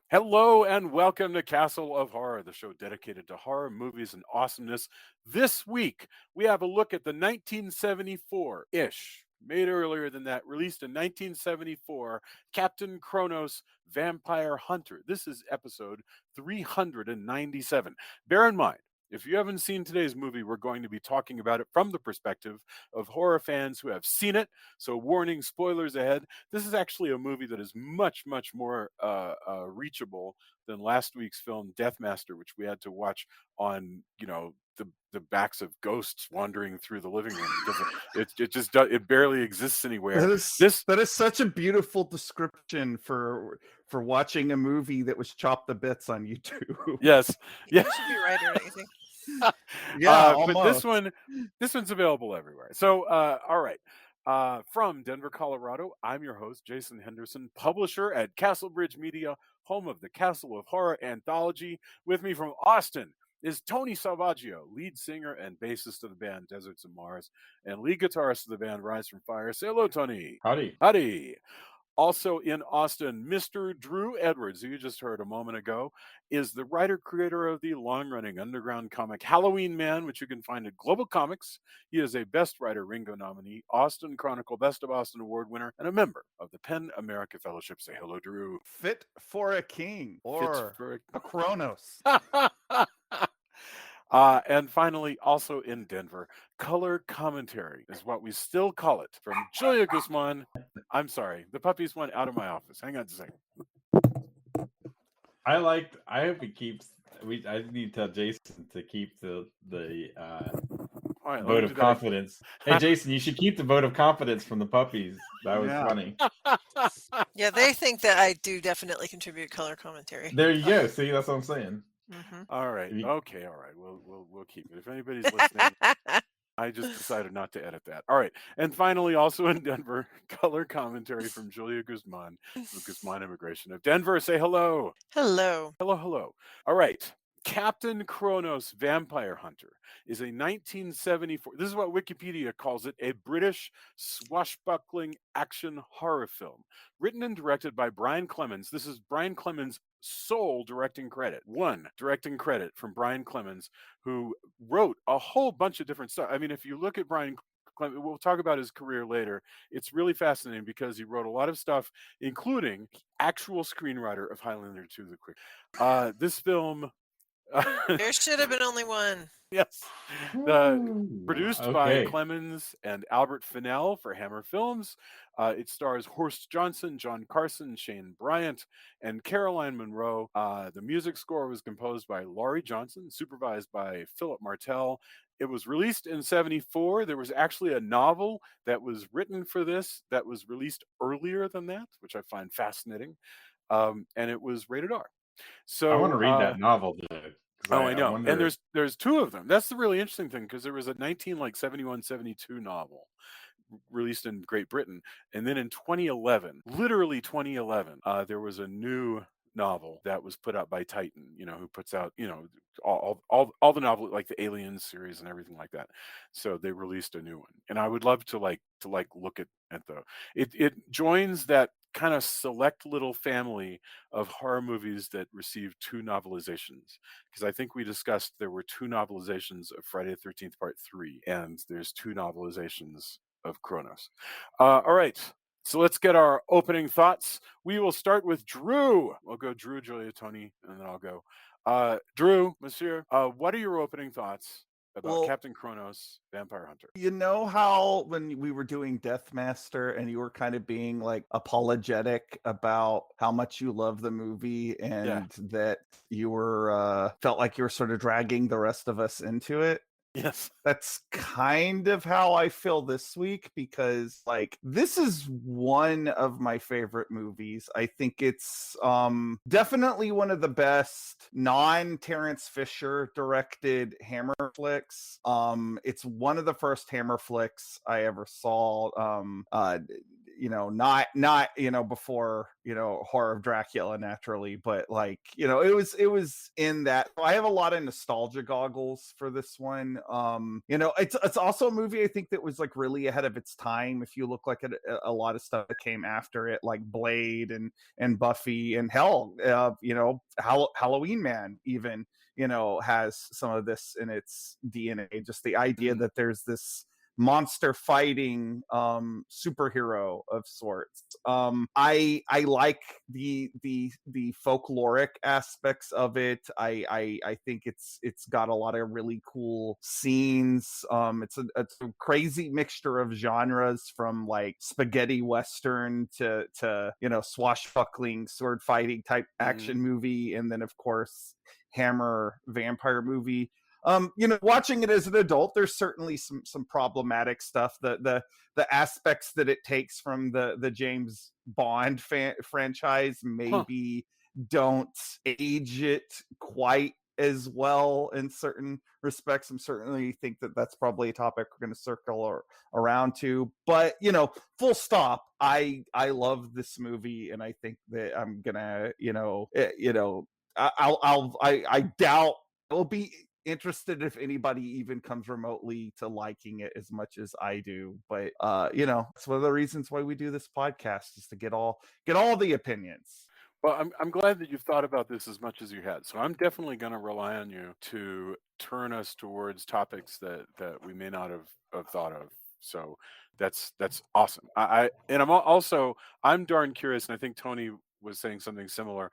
Hello and welcome to Castle of Horror, the show dedicated to horror movies and awesomeness. This week, we have a look at the 1974 ish, made earlier than that, released in 1974, Captain Kronos Vampire Hunter. This is episode 397. Bear in mind, if you haven't seen today's movie, we're going to be talking about it from the perspective of horror fans who have seen it. So, warning, spoilers ahead. This is actually a movie that is much, much more reachable than last week's film Deathmaster, which we had to watch on, the backs of ghosts wandering through the living room because it barely exists anywhere. That is This that is such a beautiful description for watching a movie that was chopped to bits on YouTube. yes, yeah. You should be right, or anything. Yeah, But this almost. one's available everywhere. So, all right. From Denver, Colorado, I'm your host, Jason Henderson, publisher at Castlebridge Media, home of the Castle of Horror anthology. With me from Austin is Tony Salvaggio, lead singer and bassist of the band Deserts of Mars, and lead guitarist of the band Rise from Fire. Say hello, Tony. Howdy. Howdy. Also in Austin, Mr. Drew Edwards, who you just heard a moment ago, is the writer-creator of the long-running underground comic Halloween Man, which you can find at Global Comics. He is a Best Writer Ringo nominee, Austin Chronicle Best of Austin Award winner, and a member of the PEN America Fellowship. Say hello, Drew. Fit for a king or For a Kronos. And finally, also in Denver, color commentary is what we still call it, from Julia Guzman. I'm sorry, the puppies went out of my office. Hang on a second. I hope he keeps. I need to tell Jason to keep the All right, let vote me of do that. confidence. Hey, Jason, you should keep the vote of confidence from the puppies. That was Yeah. funny. Yeah, they think that I do definitely contribute color commentary. There you go. See, that's what I'm saying. Mm-hmm. All right. If you- Okay. All right. We'll keep it. If anybody's listening, I just decided not to edit that. All right. And finally, also in Denver, color commentary from Julia Guzman of Guzman Immigration of Denver. Say hello. Hello. Hello, hello. All right. Captain Kronos Vampire Hunter is a 1974, this is what Wikipedia calls it, a British swashbuckling action horror film. Written and directed by Brian Clemens. This is Brian Clemens' sole directing credit. One directing credit from Brian Clemens, who wrote a whole bunch of different stuff. I mean, if you look at Brian Clemens, we'll talk about his career later. It's really fascinating because he wrote a lot of stuff, including actual screenwriter of Highlander 2 the Quick. This film There should have been only one. yes. Produced by Okay. Clemens and Albert Finnell for Hammer Films. It stars Horst Johnson, John Carson, Shane Bryant, and Caroline Munro. The music score was composed by Laurie Johnson, supervised by Philip Martell. It was released in 74. There was actually a novel that was written for this that was released earlier than that, which I find fascinating. And it was rated R. So I want to read that novel, though. I know. wonder... And there's two of them. That's the really interesting thing, because there was a 72 novel released in Great Britain, and then in 2011, literally 2011, there was a new novel that was put out by Titan, who puts out, all the novels, like the Aliens series and everything like that. So they released a new one, and I would love to look at it joins that kind of select little family of horror movies that received two novelizations, because I think we discussed there were two novelizations of Friday the 13th Part 3, and there's two novelizations of Kronos. All right. So let's get our opening thoughts. We will start with Drew. We'll go Drew, Julia, Tony, and then I'll go. Drew, Monsieur, what are your opening thoughts about Well, Captain Kronos, Vampire Hunter? you know how when we were doing Deathmaster and you were kind of being like apologetic about how much you love the movie and that you were felt like you were sort of dragging the rest of us into it? Yes. That's kind of how I feel this week, because like this is one of my favorite movies. I think it's definitely one of the best non-Terrence Fisher directed Hammer flicks. It's one of the first Hammer flicks I ever saw. not before Horror of Dracula naturally, but like it was in that. I have a lot of nostalgia goggles for this one. It's also a movie I think that was like really ahead of its time. If you look like at a lot of stuff that came after it, like Blade and Buffy and hell, Halloween Man even has some of this in its DNA. Just the idea that there's this monster fighting superhero of sorts. I like the folkloric aspects of it. I think it's got a lot of really cool scenes. It's a crazy mixture of genres, from like spaghetti western to swashbuckling sword fighting type action movie, and then of course Hammer vampire movie. Watching it as an adult, there's certainly some problematic stuff. The aspects that it takes from the James Bond franchise maybe don't age it quite as well in certain respects. I'm certainly think that that's probably a topic we're going to circle around to. But full stop. I love this movie, and I think that I'm gonna I doubt it'll be interested if anybody even comes remotely to liking it as much as I do. But it's one of the reasons why we do this podcast, is to get all the opinions. Well, I'm glad that you've thought about this as much as you had. So I'm definitely going to rely on you to turn us towards topics that we may not have thought of. So that's awesome. And I'm darn curious, and I think Tony was saying something similar.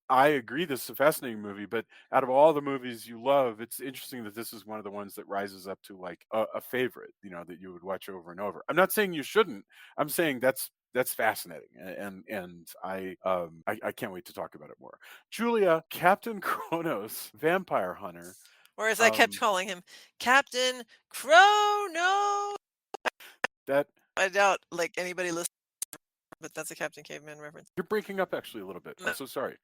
I agree this is a fascinating movie, but out of all the movies you love, it's interesting that this is one of the ones that rises up to like a favorite, that you would watch over and over. I'm not saying you shouldn't. I'm saying that's fascinating, and I can't wait to talk about it more. Julia, Captain Kronos, Vampire Hunter. Or as I kept calling him, Captain Kronos. That I doubt like anybody listening, but that's a Captain Caveman reference. You're breaking up actually a little bit. I'm so sorry.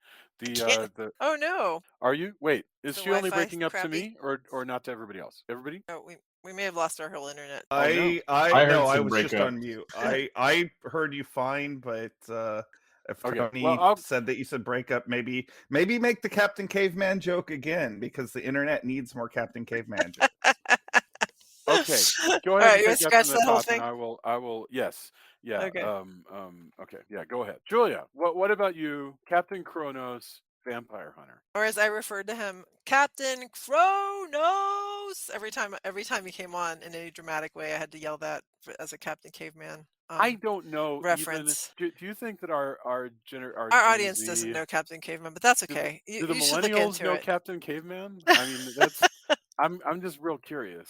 Oh no. Are you? Wait, is The she only Wi-Fi breaking up to crappy? me or not to everybody else? Everybody? Oh, we may have lost our whole internet. I heard no, I some was just breakup. on mute. I heard you fine, but if Okay, Tony well, said that you said breakup, maybe make the Captain Caveman joke again, because the internet needs more Captain Caveman jokes. Okay, go All ahead right, and you take want to that scratch from the that whole top, thing? and I will. Yes, yeah. Okay. Okay, yeah. Go ahead, Julia. What about you, Captain Kronos, Vampire Hunter? Or as I referred to him, Captain Kronos. Every time he came on in any dramatic way, I had to yell that as a Captain Caveman I don't know reference. even. Do you think that our Our Gen audience doesn't Z, know Captain Caveman, but that's okay. do the You should look millennials into know it. Captain Caveman? I mean, that's. I'm just real curious.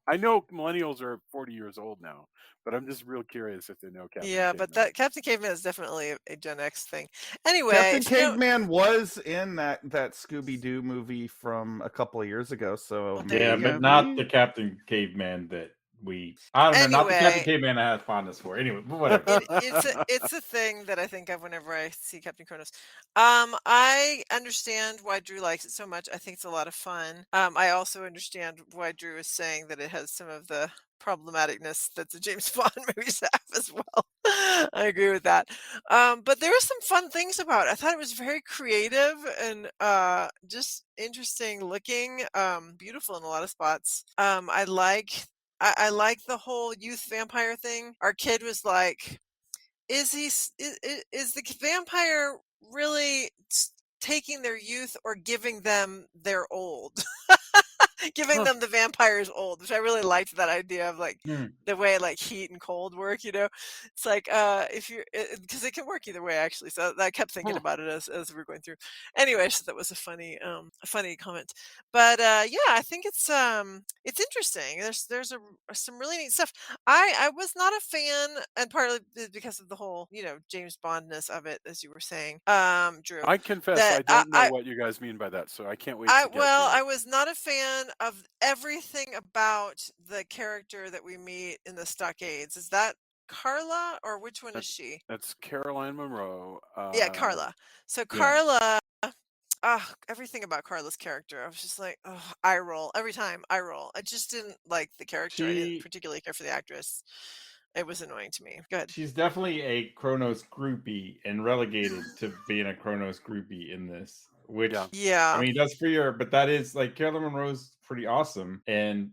I know millennials are 40 years old now, but I'm just real curious if they know Captain Yeah, but Caveman. that Captain Caveman is definitely a Gen X thing. Anyway, Captain if you don't, Caveman was in that Scooby Doo movie from a couple of years ago, so there Yeah, you but go. not the Captain Caveman that I don't know, not the Captain Anyway, Caveman I have fondness for. Anyway, but whatever. it's a thing that I think of whenever I see Captain Kronos. I understand why Drew likes it so much. I think it's a lot of fun. I also understand why Drew is saying that it has some of the problematicness that the James Bond movies have as well. I agree with that. But there are some fun things about it. I thought it was very creative and just interesting looking, beautiful in a lot of spots. I like the whole youth vampire thing. Our kid was like, "Is is the vampire really taking their youth or giving them their old?" Giving them the vampires old, which I really liked that idea of like the way like heat and cold work. It's like if you're because it can work either way actually. So I kept thinking about it as we were going through. Anyway, so that was a funny comment. But yeah, I think it's interesting. There's some really neat stuff. I was not a fan, and partly because of the whole James Bondness of it, as you were saying, Drew. I confess That I don't know what you guys mean by that, so I can't wait to get to I it. was not a fan of everything about the character that we meet in the Stockades. Is that Carla or which one is she? That's Caroline Monroe. Yeah, Carla. So Yeah. Carla, everything about Carla's character, I was just like, oh, eye roll every time. Eye roll. I just didn't like the character. I didn't She particularly care for the actress. It was annoying to me. Good. She's definitely a Kronos groupie and relegated to being a Kronos groupie in this, which Yeah. I Yeah. mean, that's for your, but that is like Carolyn Monroe's pretty awesome, and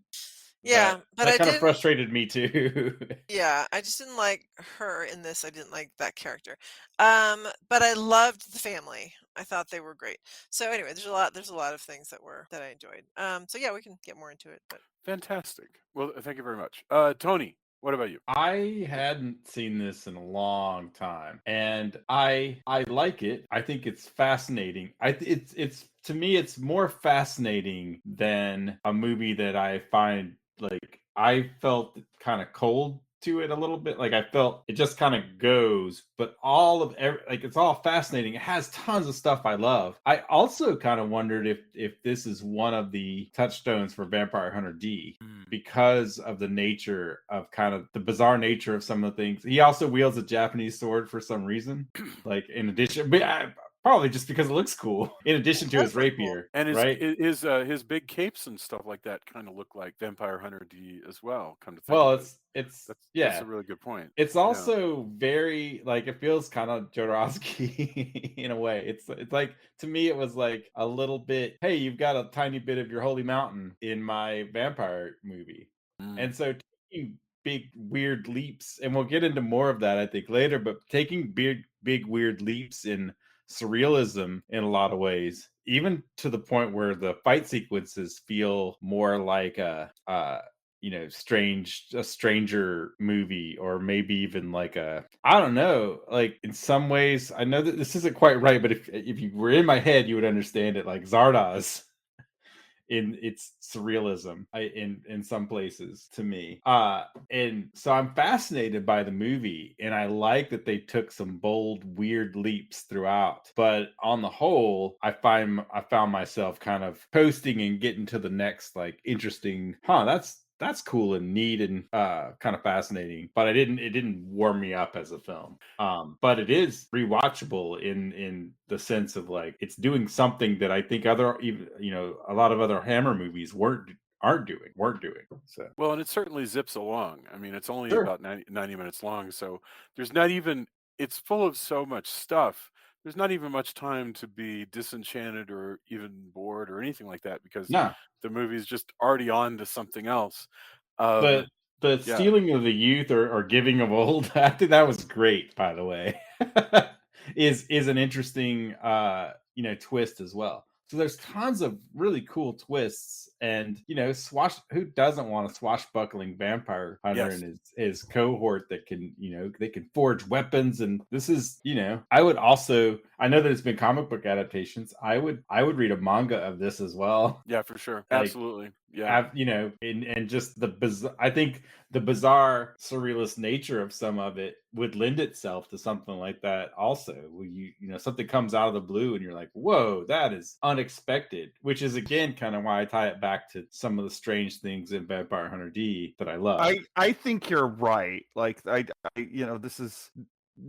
Yeah, but that I kind of didn't. frustrated me too. Yeah, I just didn't like her in this. I didn't like that character. But I loved the family. I thought they were great. So anyway, there's a lot of things that I enjoyed. So yeah, we can get more into it, but Fantastic. Well, thank you very much. Tony, what about you? I hadn't seen this in a long time, and I like it. I think it's fascinating. It's to me it's more fascinating than a movie that I find like I felt kind of cold to it a little bit. Like I felt it just kind of goes, but like it's all fascinating. It has tons of stuff I love. I also kind of wondered if this is one of the touchstones for Vampire Hunter D because of the nature of kind of the bizarre nature of some of the things. He also wields a Japanese sword for some reason, like in addition, but probably just because it looks cool. In addition to his does look cool. rapier, And right? his big capes and stuff like that kind of look like Vampire Hunter D as well. Come to think Well, of it, it's that's yeah. a really good point. It's Yeah. also very like it feels kind of Jodorowsky in a way. It's like to me it was like a little bit. Hey, you've got a tiny bit of your holy mountain in my vampire movie, Mm. and so taking big weird leaps, and we'll get into more of that I think later. But taking big weird leaps in surrealism in a lot of ways, even to the point where the fight sequences feel more like a stranger movie, or maybe even like I don't know, like in some ways I know that this isn't quite right, but if you were in my head you would understand it, like Zardoz in its surrealism in some places to me, and so I'm fascinated by the movie, and I like that they took some bold weird leaps throughout, but on the whole I found myself kind of coasting and getting to the next like interesting, that's cool and neat and kind of fascinating, but it didn't warm me up as a film. But it is rewatchable in the sense of like it's doing something that I think other, even a lot of other Hammer movies weren't doing. So Well, and it certainly zips along. I mean, it's only sure, about 90 minutes long, so there's not even it's full of so much stuff. There's not even much time to be disenchanted or even bored or anything like that because no, the movie's just already on to something else. the Um, the yeah, stealing of the youth, or giving of old, I think that was great, by the way. Is an interesting twist as well. So there's tons of really cool twists, and who doesn't want a swashbuckling vampire hunter yes, and his cohort that can, they can forge weapons. And this is, I would also, I know that there's been comic book adaptations. I would read a manga of this as well. yeah, for sure, Like, absolutely, yeah. and just the bizarre, I think the bizarre surrealist nature of some of it would lend itself to something like that also, where something comes out of the blue and you're like, whoa, that is unexpected, which is again kind of why I tie it back to some of the strange things in Vampire Hunter D that I love. I think you're right. Like this is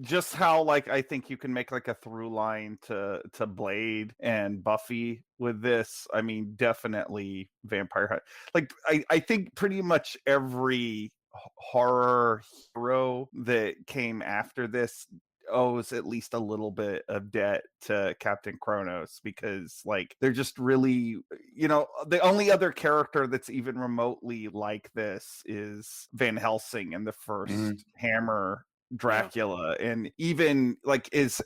just how like I think you can make like a through line to Blade and Buffy with this. I mean, definitely Vampire Hunt. Like I think pretty much every horror hero that came after this owes at least a little bit of debt to Captain Kronos, because like they're just really, the only other character that's even remotely like this is Van Helsing in the first Mhm. Hammer Yeah. Dracula, and even like is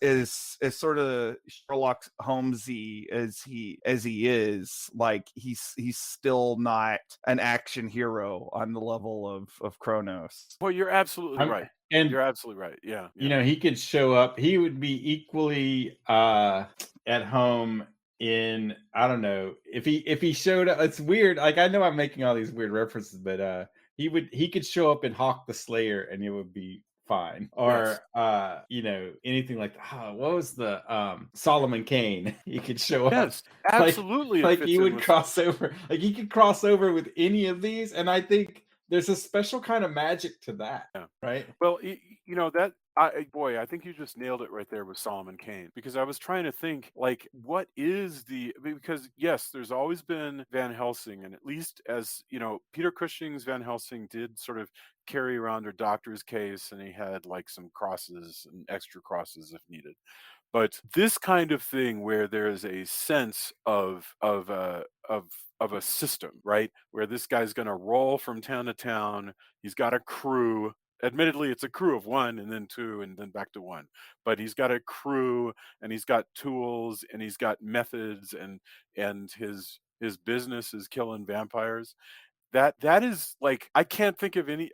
sort of Sherlock Holmesy as he is, like he's still not an action hero on the level of Kronos. Well, you're absolutely I'm, right. and You're absolutely right. Yeah, yeah. he could show up. He would be equally at home in, I don't know, if he showed up. It's weird. Like I know I'm making all these weird references, but he could show up in Hawk the Slayer and it would be fine. Yes. Or anything like what was the Solomon Kane? He could show up Yes, like absolutely, it he fits in would with cross over. Like he could cross over with any of these, and I think there's a special kind of magic to that, yeah. right? Well, that Boy, I think you just nailed it right there with Solomon Kane, because I was trying to think, like, what is because yes, there's always been Van Helsing, and at least, as you know, Peter Cushing's Van Helsing did sort of carry around a doctor's case, and he had like some crosses and extra crosses if needed. But this kind of thing where there's a sense of a system, right? Where this guy's going to roll from town to town. He's got a crew. Admittedly, it's a crew of one, and then two, and then back to one. But he's got a crew, and he's got tools, and he's got methods, and his business is killing vampires. That is like, I can't think of any.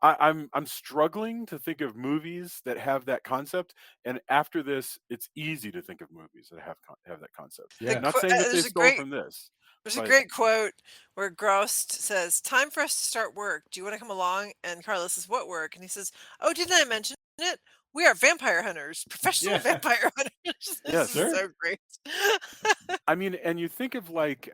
I'm struggling to think of movies that have that concept. And after this, it's easy to think of movies that have that concept. Yeah. Not saying that they There's a stole great from this, there's a but great quote where Grost says, "Time for us to start work. Do you want to come along?" And Carlos says, "What work?" And he says, "Oh, didn't I mention it? We are vampire hunters, professional Yeah. vampire hunters." This is yes. Sure. so great. I mean, and you think of like,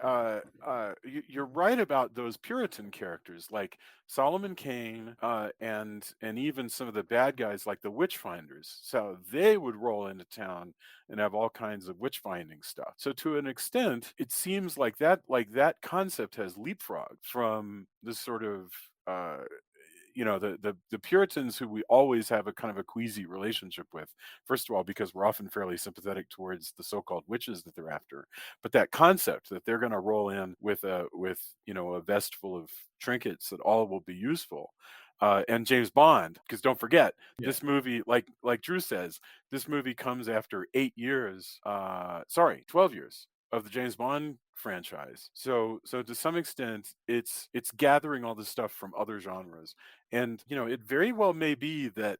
you're right about those Puritan characters, like Solomon Kane, and even some of the bad guys, like the witch finders. So they would roll into town and have all kinds of witch finding stuff. So to an extent, it seems like that concept has leapfrogged from this sort of. The Puritans, who we always have a kind of a queasy relationship with, first of all because we're often fairly sympathetic towards the so-called witches that they're after, but that concept that they're going to roll in with a vest full of trinkets that all will be useful. And James Bond, because don't forget, Yeah. this movie, like Drew says, this movie comes after 8 years, 12 years of the James Bond franchise. So to some extent, it's gathering all this stuff from other genres, and it very well may be that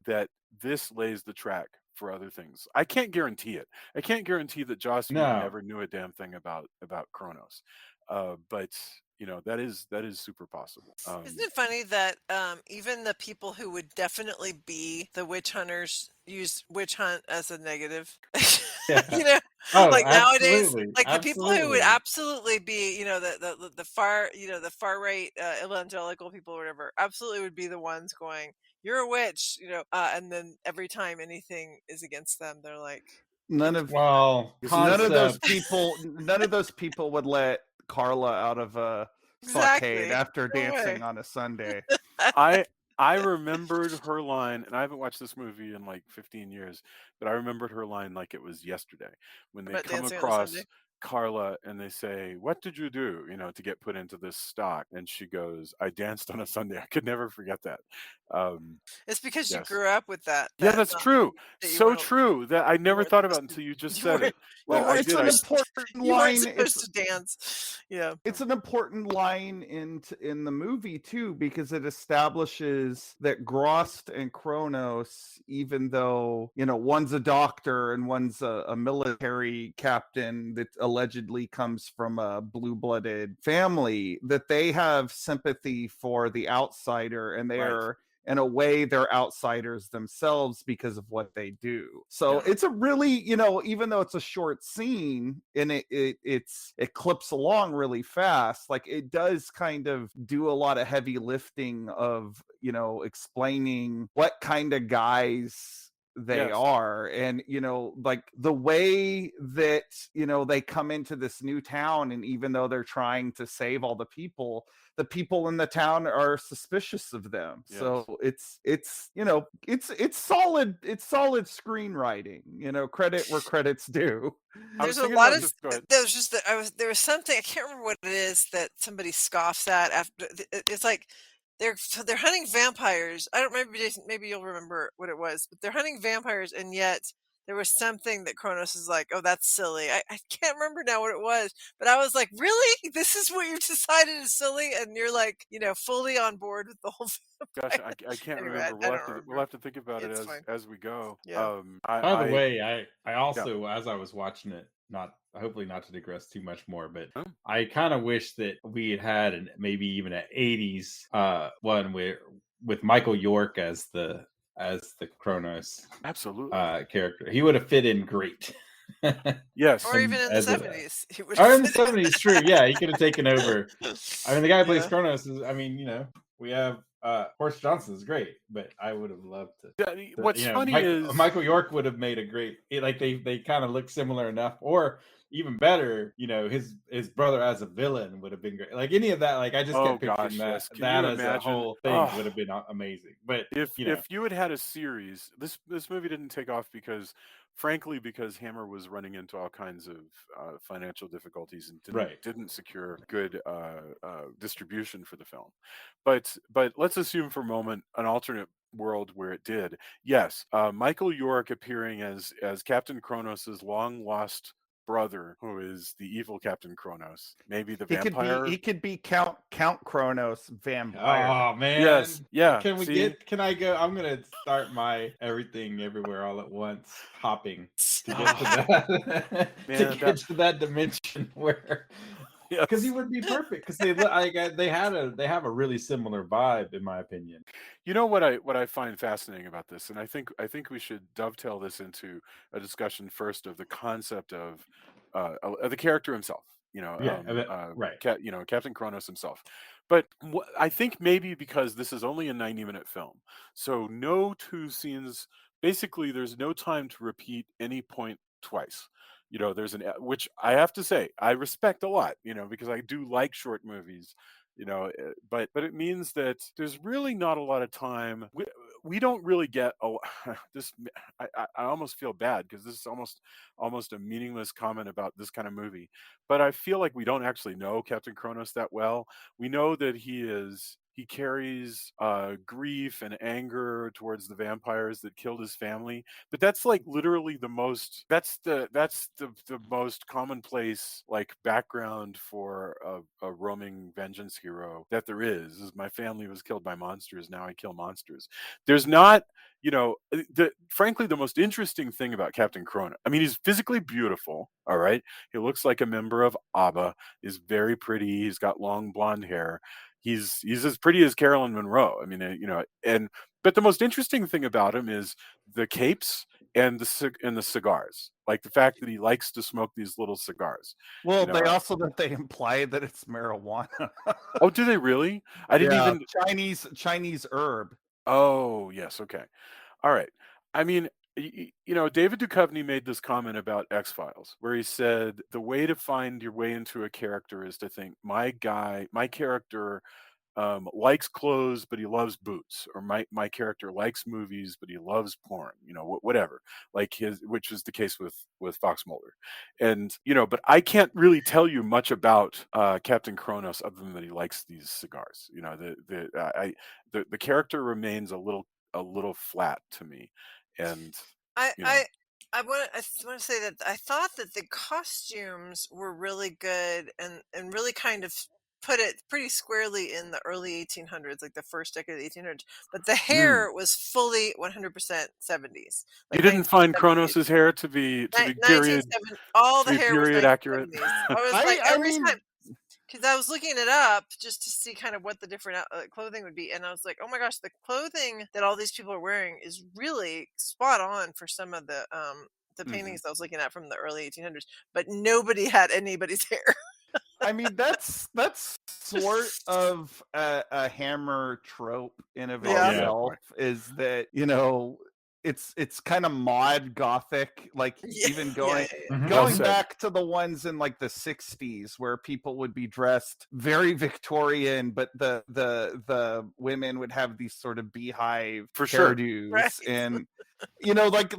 this lays the track for other things. I can't guarantee it. I can't guarantee that Joss Whedon No. never knew a damn thing about Kronos, but that is super possible. Isn't it funny that even the people who would definitely be the witch hunters use witch hunt as a negative? Yeah. You know, Oh, like nowadays, absolutely. like the people who would Absolutely. absolutely be, the far, the far right evangelical people or whatever, absolutely would be the ones going, "You're a witch," and then every time anything is against them, they're like, None "It's of Well, This is concept. none of those people would let Carla out of a stockade exactly after no way." dancing on a Sunday. I I remembered her line, and I haven't watched this movie in like 15 years, but I remembered her line like it was yesterday when they About come dancing on a Sunday. across Carla and they say, "What did you do, to get put into this stock?" And she goes, "I danced on a Sunday." I could never forget that. Um, It's because you yes. grew up with that. Yeah, that's true. That you So weren't true that I you never weren't thought about supposed to until you just you said weren't it. you That Well, I weren't it's did. an I supposed important you weren't line. supposed to dance. Yeah. It's an important line in the movie too, because it establishes that Grost and Kronos, even though one's a doctor and one's a military captain that allegedly comes from a blue-blooded family, that they have sympathy for the outsider, and they right. are, in a way, they're outsiders themselves because of what they do. So Yeah. it's a really, even though it's a short scene and it clips along really fast, like it does kind of do a lot of heavy lifting of, explaining what kind of guys they Yes. are. And like the way that they come into this new town, and even though they're trying to save all the people in the town are suspicious of them. Yes. So it's solid screenwriting. Credit where credit's due. I was There's a thinking lot about of this. Go ahead. there's just that there was something I can't remember what it is that somebody scoffs at after it's like they're hunting vampires. I don't remember, Jason, maybe you'll remember what it was, but they're hunting vampires, and yet there was something that Kronos is like, "Oh, that's silly." I can't remember now what it was, but I was like, "Really? This is what you've decided is silly?" And you're like, fully on board with the whole Gosh, vampire. I can't Anyway, remember. I We'll have don't to think about it It's fine. as we go. Yeah. By the I way, I Yeah. also, as I was watching it, not hopefully not to digress too much more, but Oh, I kind of wish that we had maybe even an '80s one with Michael York as the Kronos absolutely. character. He would have fit in great. Yes. Or even in the As a 70s, he would or in have the fit '70s, true. Yeah, he could have taken over. in. I mean, the guy who plays Yeah. Kronos is, I mean, We have Horace Johnson is great, but I would have loved to. What's You know, funny is Michael York would have made a great. Like they kind of look similar enough, or even better, you know, his brother as a villain would have been great. Like any of that, like I just oh kept picturing gosh, that yes. Can that you as a imagine? whole thing would Oh, have been amazing. But you know, if you had had a series, this movie didn't take off because, frankly, because Hammer was running into all kinds of financial difficulties and didn't right. didn't secure good distribution for the film. But let's assume for a moment an alternate world where it did. Yes, Michael York appearing as Captain Kronos's long lost brother, who is the evil Captain Kronos, maybe the He vampire. could be Count Kronos vampire. Oh Yes, man. yeah. Can we See, get can I go? I'm gonna start my everything everywhere all at once hopping to get to oh that to man, that get to that dimension where because he yes. would be perfect because they have a really similar vibe in my opinion. You know what I find fascinating about this, and I think we should dovetail this into a discussion first of the concept of the character himself. Yeah, right. Captain Kronos himself. But I think maybe because this is only a 90-minute film, so no two scenes. Basically, there's no time to repeat any point twice. There's which I have to say I respect a lot. Because I do like short movies but it means that there's really not a lot of time. We don't really get this. I almost feel bad because this is almost a meaningless comment about this kind of movie. But I feel like we don't actually know Captain Kronos that well. We know that he carries grief and anger towards the vampires that killed his family, but that's like literally the most commonplace like background for a roaming vengeance hero that there is my family was killed by monsters, now I kill monsters. There's not frankly the most interesting thing about Captain Kronos, I mean, he's physically beautiful, all right. He looks like a member of ABBA. He's very pretty. He's got long blonde hair. He's as pretty as Carolyn Monroe. I mean, and but the most interesting thing about him is the capes and the cigars. Like the fact that he likes to smoke these little cigars. Well, You know. they imply that it's marijuana. Oh, do they really? I didn't Yeah, even. Chinese herb. Oh, yes. Okay. All right. I mean, David Duchovny made this comment about X-Files, where he said the way to find your way into a character is to think, my character likes clothes, but he loves boots, or my character likes movies, but he loves porn. Whatever. Like which is the case with Fox Mulder, and but I can't really tell you much about Captain Kronos other than that he likes these cigars. The character remains a little flat to me, and I you know, I I want to say that I thought that the costumes were really good and really kind of put it pretty squarely in the early 1800s, like the first decade of the 1800s. But the mm. hair was fully 100% 70s, You like didn't find 1970s. Kronos's hair to be period 1970, all to the be hair was period accurate. 1970s. I was like I every mean, time because I was looking it up just to see kind of what the different clothing would be, and I was like, oh my gosh, the clothing that all these people are wearing is really spot on for some of the Mhm. paintings I was looking at from the early 1800s, but nobody had anybody's hair. I mean that's sort of a Hammer trope in of Oh Yeah. yeah, itself. boy. Is that it's kind of mod gothic, like Yeah, even yeah, going yeah, yeah. Mhm. Well going said. back to the ones in like the 60s where people would be dressed very Victorian, but the women would have these sort of beehive For sure. Right. hairdos. And like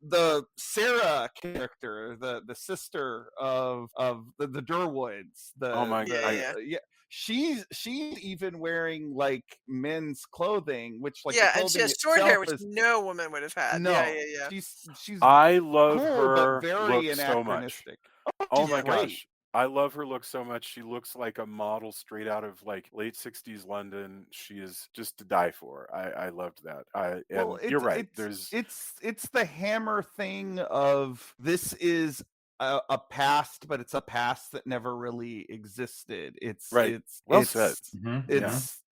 the Sarah character, the sister of the Durwoods, Oh my, Yeah, yeah, yeah. yeah, she's even wearing like men's clothing, which like the Yeah, and she clothing has short hair, itself which is no woman would have had. Yeah, no, yeah, yeah. she's I love cool but her very look so much. anachronistic. Oh, Oh she's my Yeah. great. gosh. I love her look so much. She looks like a model straight out of like late 60s London. She is just to die for. I loved that. Well, And you're right. There's it's the Hammer thing of this is a past, but it's a past that never really existed. It's right. it's Well said. it's Mhm. Yeah. it's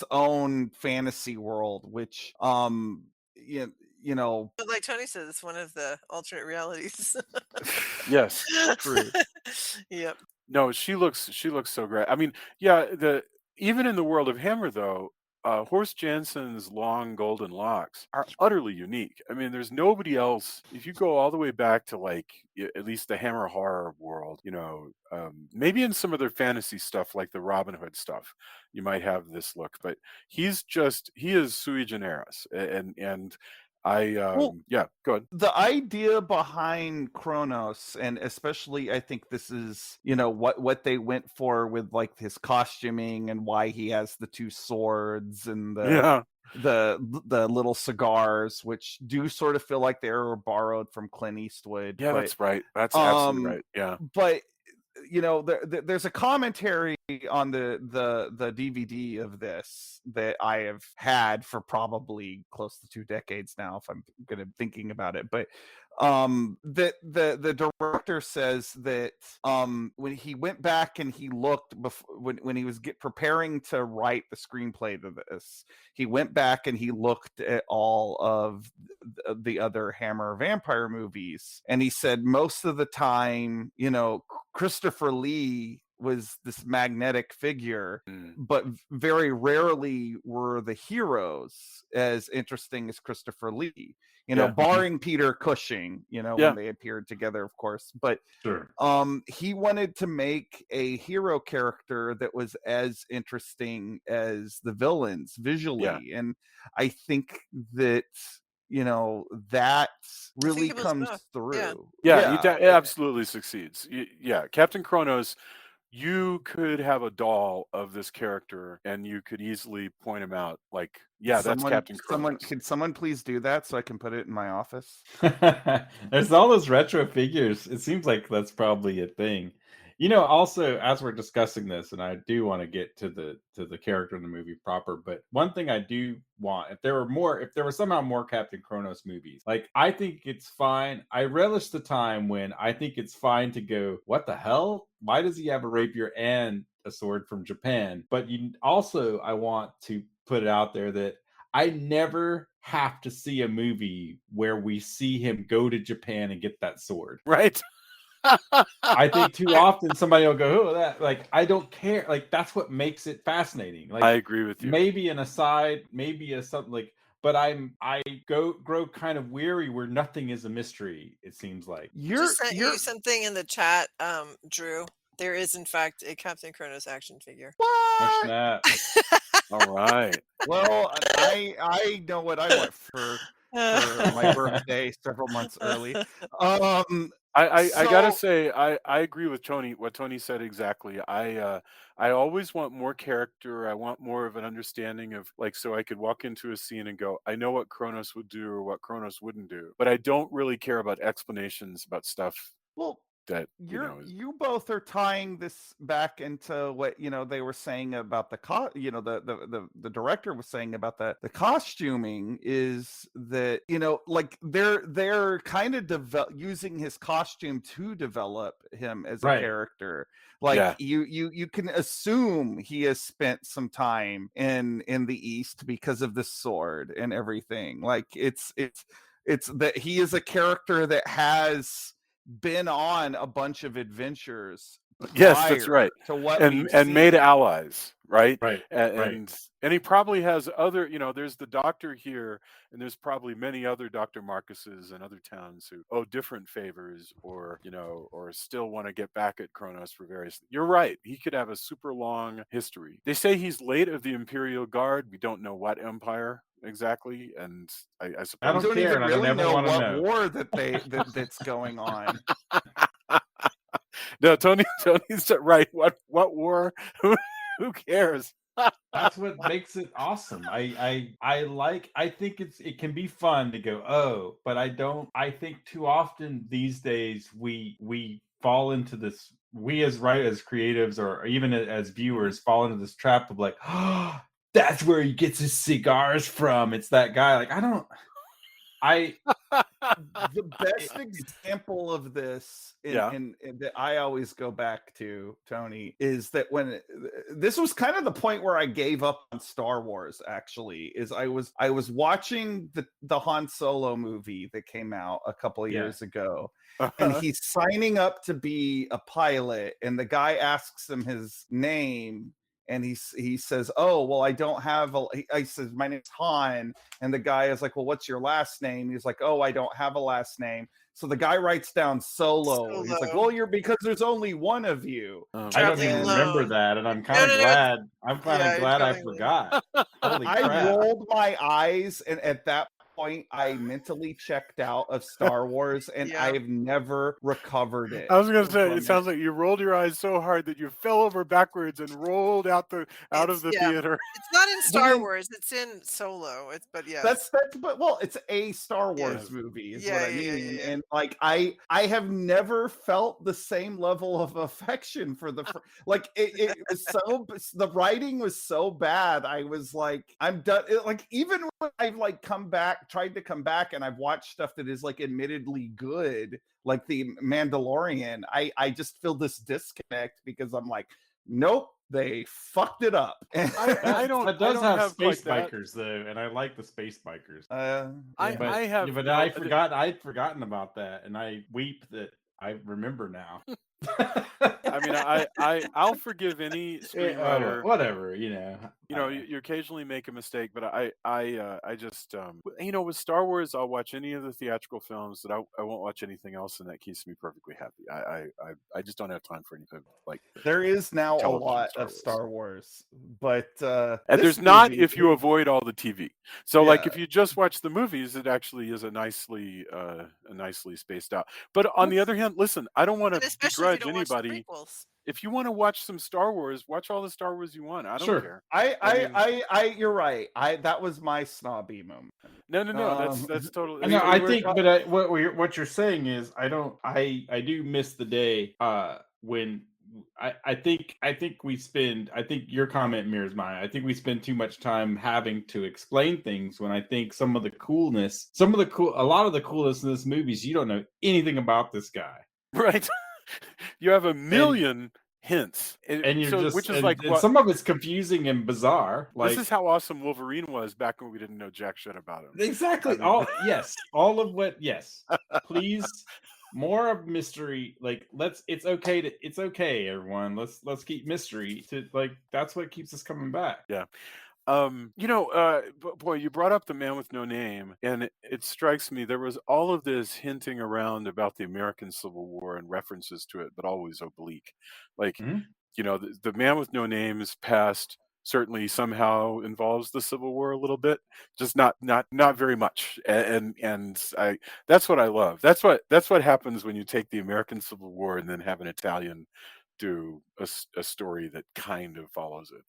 its own fantasy world, which you, you know But like Tony says, it's one of the alternate realities. Yes. true. Yep. No, she looks so great. I mean, yeah, even in the world of Hammer, though, Horst Jansen's long golden locks are utterly unique. I mean, there's nobody else. If you go all the way back to like at least the Hammer horror world, maybe in some of their fantasy stuff like the Robin Hood stuff, you might have this look. But he is sui generis, and I Well, yeah, go ahead. the idea behind Kronos, and especially I think this is, what they went for with like his costuming and why he has the two swords and Yeah, the little cigars, which do sort of feel like they were borrowed from Clint Eastwood. yeah, that's right. That's absolutely Um, right. Yeah, but there's a commentary on the DVD of this that I have had for probably close to 2 decades now, if I'm gonna thinking about it. But the director says that when he went back and he looked before, when he was preparing to write the screenplay to this, he went back and he looked at all of the other Hammer vampire movies, and he said most of the time, Christopher Lee was this magnetic figure, mm, but very rarely were the heroes as interesting as Christopher Lee. yeah, Barring Peter Cushing, when yeah, they appeared together, of course. But Sure. he wanted to make a hero character that was as interesting as the villains yeah. visually, and I think that that I think really it was comes enough. Yeah. through. Yeah, Yeah. it absolutely succeeds. Yeah, Captain Kronos, you could have a doll of this character and you could easily point him out like, yeah, that's Captain Kronos. Could someone please do that so I can put it in my office? There's all those retro figures. It seems like that's probably a thing. Also as we're discussing this, and I do want to get to the character in the movie proper, but one thing I do want, if there were somehow more Captain Kronos movies, like I think it's fine. I relish the time when I think it's fine to go, what the hell? Why does he have a rapier and a sword from Japan? But I want to put it out there that I never have to see a movie where we see him go to Japan and get that sword. Right? I think too often somebody will go, "Oh, that," like I don't care. Like that's what makes it fascinating. I Like agree with you. maybe an aside, maybe a something like, but I grow kind of weary where nothing is a mystery. It seems like. Just You're sent you you're something in the chat, Drew. There is in fact a Captain Kronos action figure. Oh what? snap! All right. Well, I know what I want for my birthday several months early. Um, I gotta so say I agree with Tony. What Tony said exactly. I always want more character. I want more of an understanding of like so I could walk into a scene and go, I know what Kronos would do or what Kronos wouldn't do, but I don't really care about explanations about stuff well, that is you both are tying this back into what they were saying about the director was saying about the costuming, is that like they're kind of using his costume to develop him as a Right. character. Like yeah you can assume he has spent some time in the East because of the sword and everything. Like it's that he is a character that has been on a bunch of adventures Yes, that's prior right. to what And we've made seen. allies, right? Right. Right. And he probably has other, there's the doctor here, and there's probably many other Dr. Marcuses in other towns who owe different favors or, or still want to get back at Kronos for various. You're right. He could have a super long history. They say he's late of the Imperial Guard. We don't know what empire exactly, and I I We suppose don't don't he care, even and I don't really ever know want to what know. war that's going on. no, Tony's right. What war? Who cares? That's what makes it awesome. I think it can be fun to go, oh, but I think too often these days we fall into this, we as as creatives or even as Mhm. viewers fall into this trap of like, oh, that's where he gets his cigars from. It's that guy. Like I The best example of this Yeah. in that I always go back to, Tony, is that when this was kind of the point where I gave up on Star Wars. Actually, is I was watching the Han Solo movie that came out a couple of yeah. years ago, and Uh-huh. he's signing up to be a pilot, and the guy asks him his name, and he says, "Oh, well, I don't have a." I says, "My name's Han," and the guy is like, "Well, what's your last name?" He's like, "Oh, I don't have a last name." So the guy writes down Solo. He's like, Solo. "Well, you're because there's only one of you." Oh, I don't Traveling even And remember alone. that, and I'm No, kind of no, no. glad. I'm kind Yeah, of you're glad I traveling alone. forgot. Holy I crap! rolled my eyes, and at that point, I mentally checked out of Star Wars, and Yeah. I've never recovered it. I was going to say, from it sounds like you rolled your eyes so hard that you fell over backwards and rolled out of It's the yeah. theater. It's not in Well, Star then Wars. It's in Solo. But yes. that's but well, it's a Star Wars Yes. movie, is what Yeah, I yeah, yeah, yeah, mean, yeah. and like I have never felt the same level of affection for like it was so the writing was so bad. I was like, I'm done. Like even when I've like tried to come back, and I've watched stuff that is like admittedly good, like the Mandalorian, I just feel this disconnect because I'm like, nope, they fucked it up. I don't That does have have quite space that. bikers though, and I like the space bikers. Yeah. But I have, but you know, I'd forgotten about that, and I weep that I remember now. I mean, I'll forgive any Oh, screenwriter. whatever, you know. You know, you occasionally make a mistake, but I just you know, with Star Wars, I'll watch any of the theatrical films. That I won't watch anything else, and that keeps me perfectly happy. I just don't have time for anything like There is now a television lot Star of Wars. Star Wars, but And this there's not movie, if you avoid all the TV. So like yeah, if you just watch the movies, it actually is a nicely spaced out. But on the that's other hand, listen, I don't want to And especially if you begrudge don't watch the anybody. prequels. If you want to watch some Star Wars, watch all the Star Wars you want. I don't Sure. care. I I mean, you're right. That was my snobby moment. no. Um, That's totally No, that's I totally fair. think, but what you're saying is, I do miss the day when I think your comment mirrors mine. I think we spend too much time having to explain things when I think a lot of the coolness in this movie is you don't know anything about this guy. Right. You have a And million hints. and you're So just which is like and what some of it's confusing and bizarre. this Like is how awesome Wolverine was back when we didn't know jack shit about him. I exactly mean, all of what please more of mystery. Like it's okay everyone. Let's keep mystery to like that's what keeps us coming back. yeah. You know, boy, you brought up the Man with No Name, and it strikes me there was all of this hinting around about the American Civil War and references to it, but always oblique. Like, Mhm. you know, the Man with No Name's past certainly somehow involves the Civil War a little bit, just not very much. And I that's what I love. That's what happens when you take the American Civil War and then have an Italian do a story that kind of follows it.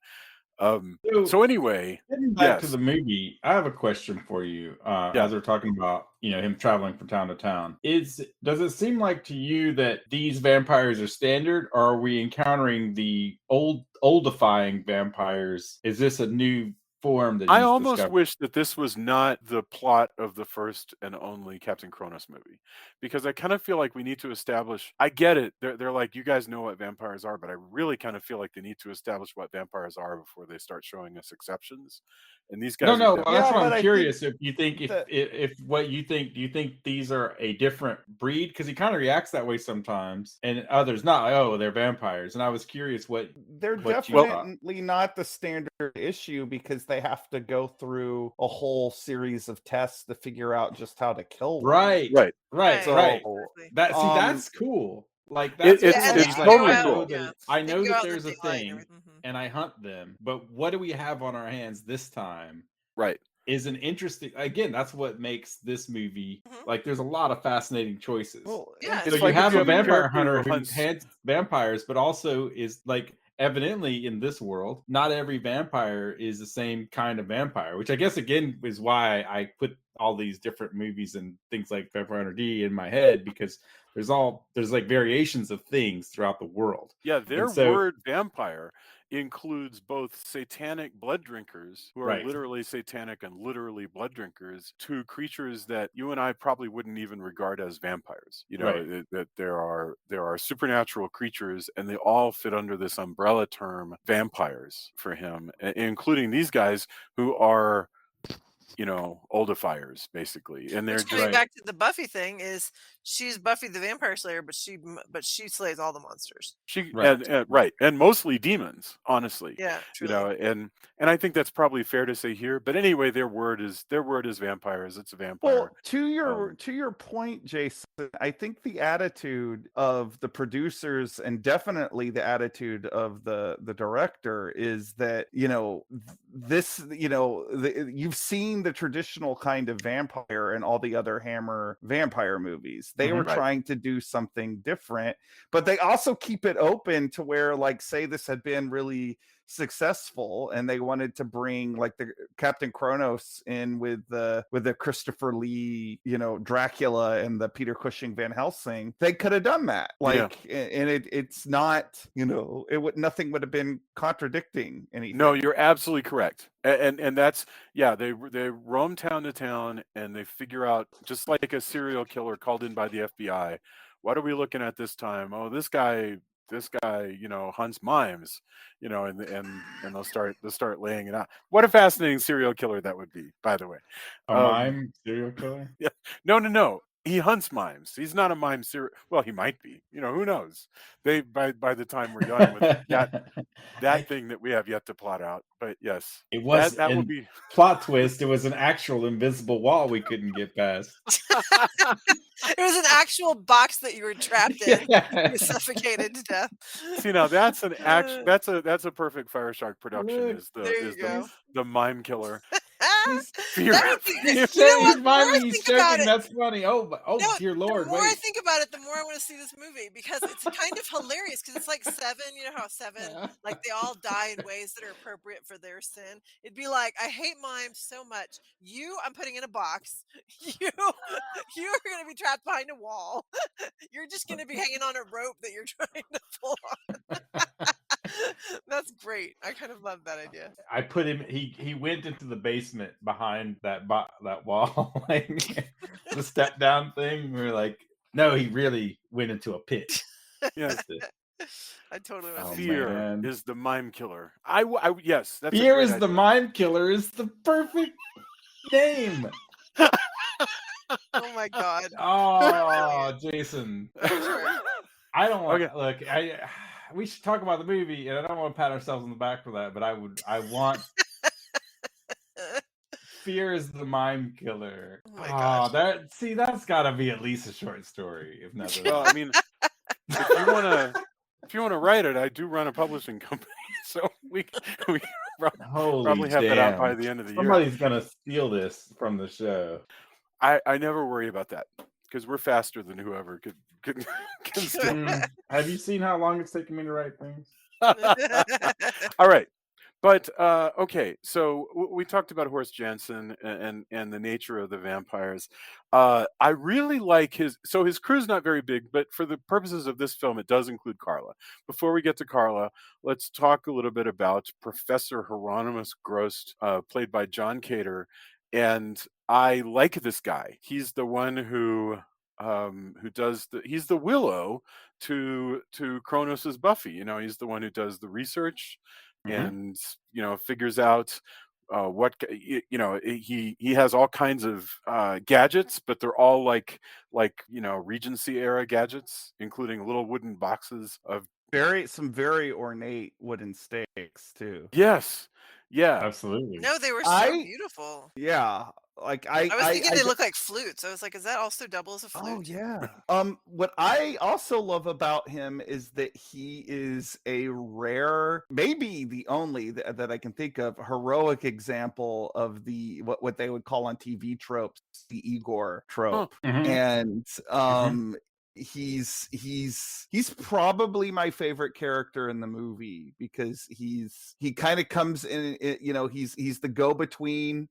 So So anyway, getting back to yes, the movie, I have a question for you. yeah. As we're talking about, him traveling from town to town, does it seem like to you that these vampires are standard, or are we encountering the oldifying vampires? Is this a new form that I he's almost discovered? wish that this was not the plot of the first and only Captain Kronos movie, because I kind of feel like we need to establish. I get it. They're like, you guys know what vampires are, but I really kind of feel like they need to establish what vampires are before they start showing us exceptions. And these No, guys are no. That's yeah, what definitely but I'm I think curious. If you think that if what you think, do you think these are a different breed? Because he kind of reacts that way sometimes, and others not. Like, oh, they're vampires. And I was curious they're what you well. thought. definitely not the standard issue because they have to go through a whole series of tests to figure out just how to kill one. Right, Right. right, Right. right. So, Exactly. That's cool. Like It, that's yeah, it's Yeah, and cool. they it's He's can like, go totally out. cool. Yeah, I they can know go that out in the there's a daylight and thing, everything. Mhm. and I hunt them. But what do we have on our hands this time? Right. Is an interesting. Again, that's what makes this movie Mhm. like. There's a lot of fascinating choices. well, Yeah, So It's you like if have you a have a vampire character hunter who who hunts. hunts vampires, but also is like evidently in this world, not every vampire is the same kind of vampire, which I guess again is why I put all these different movies and things like Vampire Hunter D in my head because there's like variations of things throughout the world. Yeah, And their so word vampire includes both satanic blood drinkers, who are right. literally satanic and literally blood drinkers, to creatures that you and I probably wouldn't even regard as vampires. You know, Right. that there are supernatural creatures, and they all fit under this umbrella term vampires for him, including these guys who are oldifiers basically, and they're Which just coming Right. back to the Buffy thing is she's Buffy the Vampire Slayer, but she slays all the monsters. Right. right, and mostly demons, honestly, Yeah, truly. and I think that's probably fair to say here. But anyway, their word is vampires. It's a vampire. Well, to Um, your point, Jason, I think the attitude of the producers and definitely the attitude of the director is that this you've seen the traditional kind of vampire in all the other Hammer vampire movies. They were Right. trying to do something different, but they also keep it open to where, like, say this had been really successful and they wanted to bring like the Captain Kronos in with the Christopher Lee, Dracula and the Peter Cushing Van Helsing, they could have done that. Like, and it's not, nothing would have been contradicting anything. No, you're absolutely correct. And that's they roam town to town and they figure out, just like a serial killer called in by the FBI. What are we looking at this time? Oh, this guy, hunts mimes, and they'll start laying it out. What a fascinating serial killer that would be, by the way. A mime serial killer? Yeah. No. He hunts mimes. He's not a mime serial. Well, he might be. Who knows? They by the time we're done with that thing that we have yet to plot out. But yes, It was that would in be. plot twist. It was an actual invisible wall we couldn't get past. It was an actual box that you were trapped in. You Yeah. were suffocated to death. See, now that's an act. That's a perfect Fireshark production. Look, there you go. The mime killer. He's- Fear. That would be, He's you know saying what? he's The more I miming, he's think about joking. it, That's funny. Oh, no, dear Lord, the more I wait. think about it, the more I want to see this movie because it's kind of hilarious because it's like Seven. You know how Seven, like they all die in ways that are appropriate for their sin. It'd be like, I hate mimes so much. I'm putting in a box. You are going to be trapped behind a wall. You're just going to be hanging on a rope that you're trying to pull on. That's great. I kind of love that idea. I put him. He went into the basement behind that wall, like the step down thing. We were like, no, he really went into a pit. Yes. I totally want to Oh, see Fear man. is the mime killer. Yes, that's Fear a great is the idea. mime killer is the perfect name. Oh my God. Oh, Jason. Sure. I don't want Okay. look. We should talk about the movie, and I don't want to pat ourselves on the back for that. But I want Fear is the mime killer. Oh my gosh. That's got to be at least a short story, if nothing Well, else. I mean, if you wanna write it, I do run a publishing company, so we Holy probably have that out by damn. the end of the year. Somebody's gonna steal this from the show. I never worry about that because we're faster than whoever can steal. Have you seen how long it's taken me to write things? All right. But okay, so we talked about Horst Jansen and the nature of the vampires. I really like his crew's not very big, but for the purposes of this film, it does include Carla. Before we get to Carla, let's talk a little bit about Professor Hieronymus Grost, played by John Cater, and I like this guy. He's the one who does he's the Willow to Kronos's Buffy. He's the one who does the research and figures out he has all kinds of gadgets, but they're all like Regency era gadgets, including little wooden boxes of Some very ornate wooden stakes too. yes, yeah, Absolutely. No, they were so beautiful. Yeah, like I was thinking they look like flutes. I was like, is that also double as a flute? Oh yeah. What I also love about him is that he is a rare, maybe the only that I can think of, heroic example of the what they would call on TV tropes, the Igor trope. And he's probably my favorite character in the movie because he kind of comes in, he's the go-between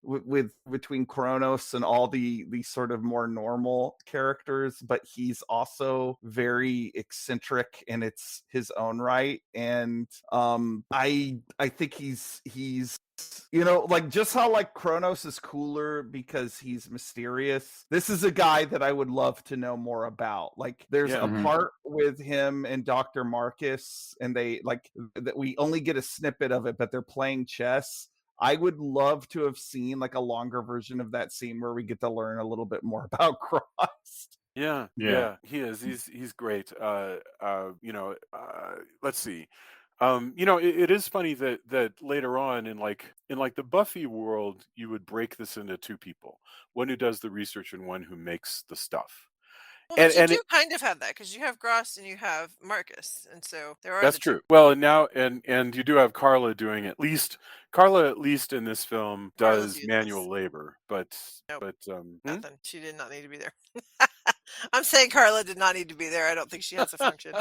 between Kronos and all the sort of more normal characters, but he's also very eccentric in its his own right. And I think he's like just how like Kronos is cooler because he's mysterious. This is a guy that I would love to know more about. Like there's a part with him and Dr. Marcus, and they like that we only get a snippet of it, but they're playing chess. I would love to have seen like a longer version of that scene where we get to learn a little bit more about Cross. Yeah, Yeah. yeah, he is. He's great. Let's see. it is funny that later on in like the Buffy world, you would break this into two people, one who does the research and one who makes the stuff. Well, And but you and do it, kind of have that because you have Gross and you have Marcus, and so there are that's the two. true. Well, and now and you do have Carla at least in this film Carla's does useless. manual labor, but Nope, hmm? nothing. She did not need to be there. I'm saying Carla did not need to be there. I don't think she has a function.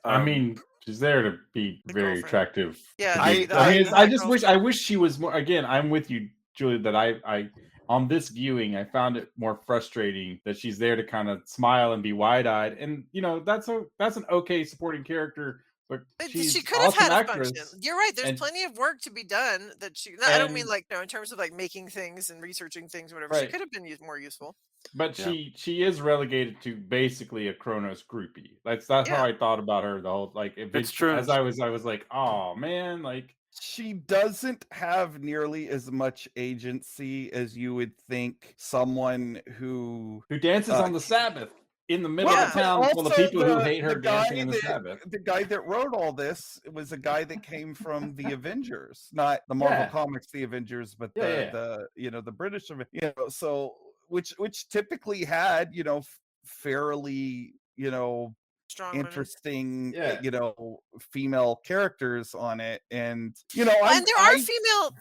I um mean, she's there to be The very girlfriend. attractive to Yeah, to be I be. the I hot, I mean, the I hot just wish. I girlfriend. wish she was more. Again, I'm with you, Julie. That I on this viewing, I found it more frustrating that she's there to kind of smile and be wide eyed, and that's an okay supporting character, but But she she's could have awesome had a function. actress, You're right. There's and plenty of work to be done that she. No, I don't mean and like in terms of like making things and researching things, whatever. She right. could have been more useful. But yeah, she is relegated to basically a Kronos groupie. That's how Yeah. I thought about her the whole like it's eventually true. as I was like, oh man, like she doesn't have nearly as much agency as you would think someone who who dances uh on the Sabbath in the middle well, of Yeah. but town full of also people who the hate her dancing in the Sabbath. the guy that wrote all this was a guy that came from the Avengers, not the Marvel Yeah, Comics, the Avengers, but yeah, yeah, the British, so which typically had fairly Strong women. interesting yeah. female characters on it, and Well, I'm and I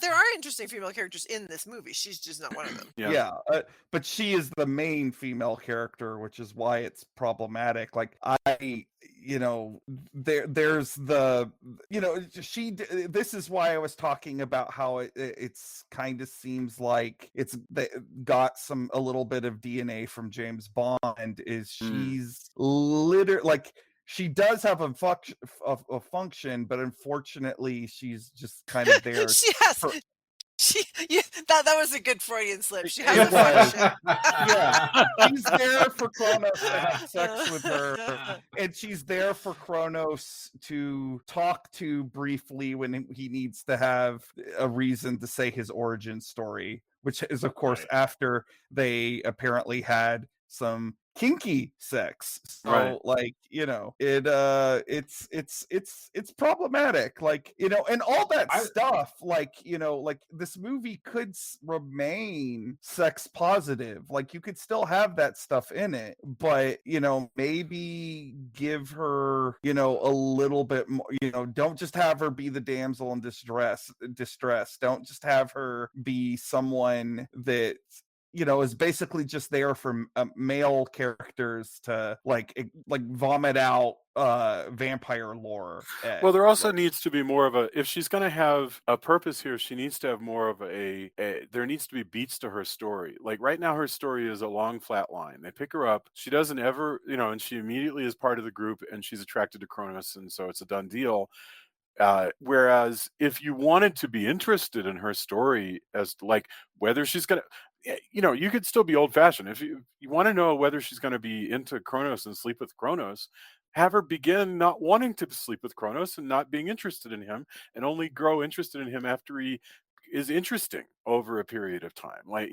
there are interesting female characters in this movie. She's just not one of them. Yeah. yeah, but she is the main female character, which is why it's problematic. Like there's the this is why I was talking about how it's kind of seems like it's got a little bit of DNA from James Bond. Is Mm. she's literally like she does have a function, but unfortunately she's just kind of there. She has. For, That was a good Freudian slip. She has it a was. function. Yeah, she's there for Kronos to have sex with her, and she's there for Kronos to talk to briefly when he needs to have a reason to say his origin story, which is of course Right. after they apparently had some kinky sex. Right. So like it's problematic, like and all that I stuff, like like this movie could remain sex positive, like you could still have that stuff in it, but maybe give her a little bit more, don't just have her be the damsel in distress, don't just have her be someone that is basically just there for male characters to like vomit out vampire lore Well, there also like needs to be more of a if she's going to have a purpose here, she needs to have more of there needs to be beats to her story. Like right now her story is a long flat line. They pick her up, she doesn't ever, and she immediately is part of the group and she's attracted to Cronus and so it's a done deal. Whereas if you wanted to be interested in her story as to like whether she's gonna, you could still be old fashioned. If you want to know whether she's going to be into Kronos and sleep with Kronos, have her begin not wanting to sleep with Kronos and not being interested in him, and only grow interested in him after he is interesting over a period of time. Like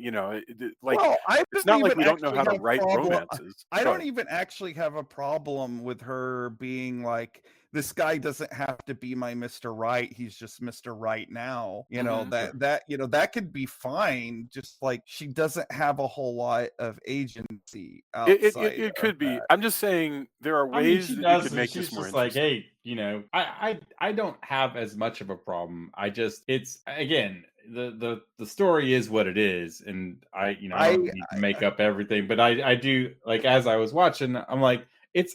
like well, I it's don't not like even we don't know actually how to have write problem romances. I Go don't ahead. even actually have a problem with her being like, this guy doesn't have to be my Mr. Right, he's just Mr. Right now, Mhm. sure. that could be fine, just like she doesn't have a whole lot of agency It outside of could be. that. I'm just saying there are I mean, ways she that you does, could and make she's this more just like, interesting. hey, I don't have as much of a problem. I just, it's again, the story is what it is, and I I don't need to make up everything, but I do like as I was watching, I'm like,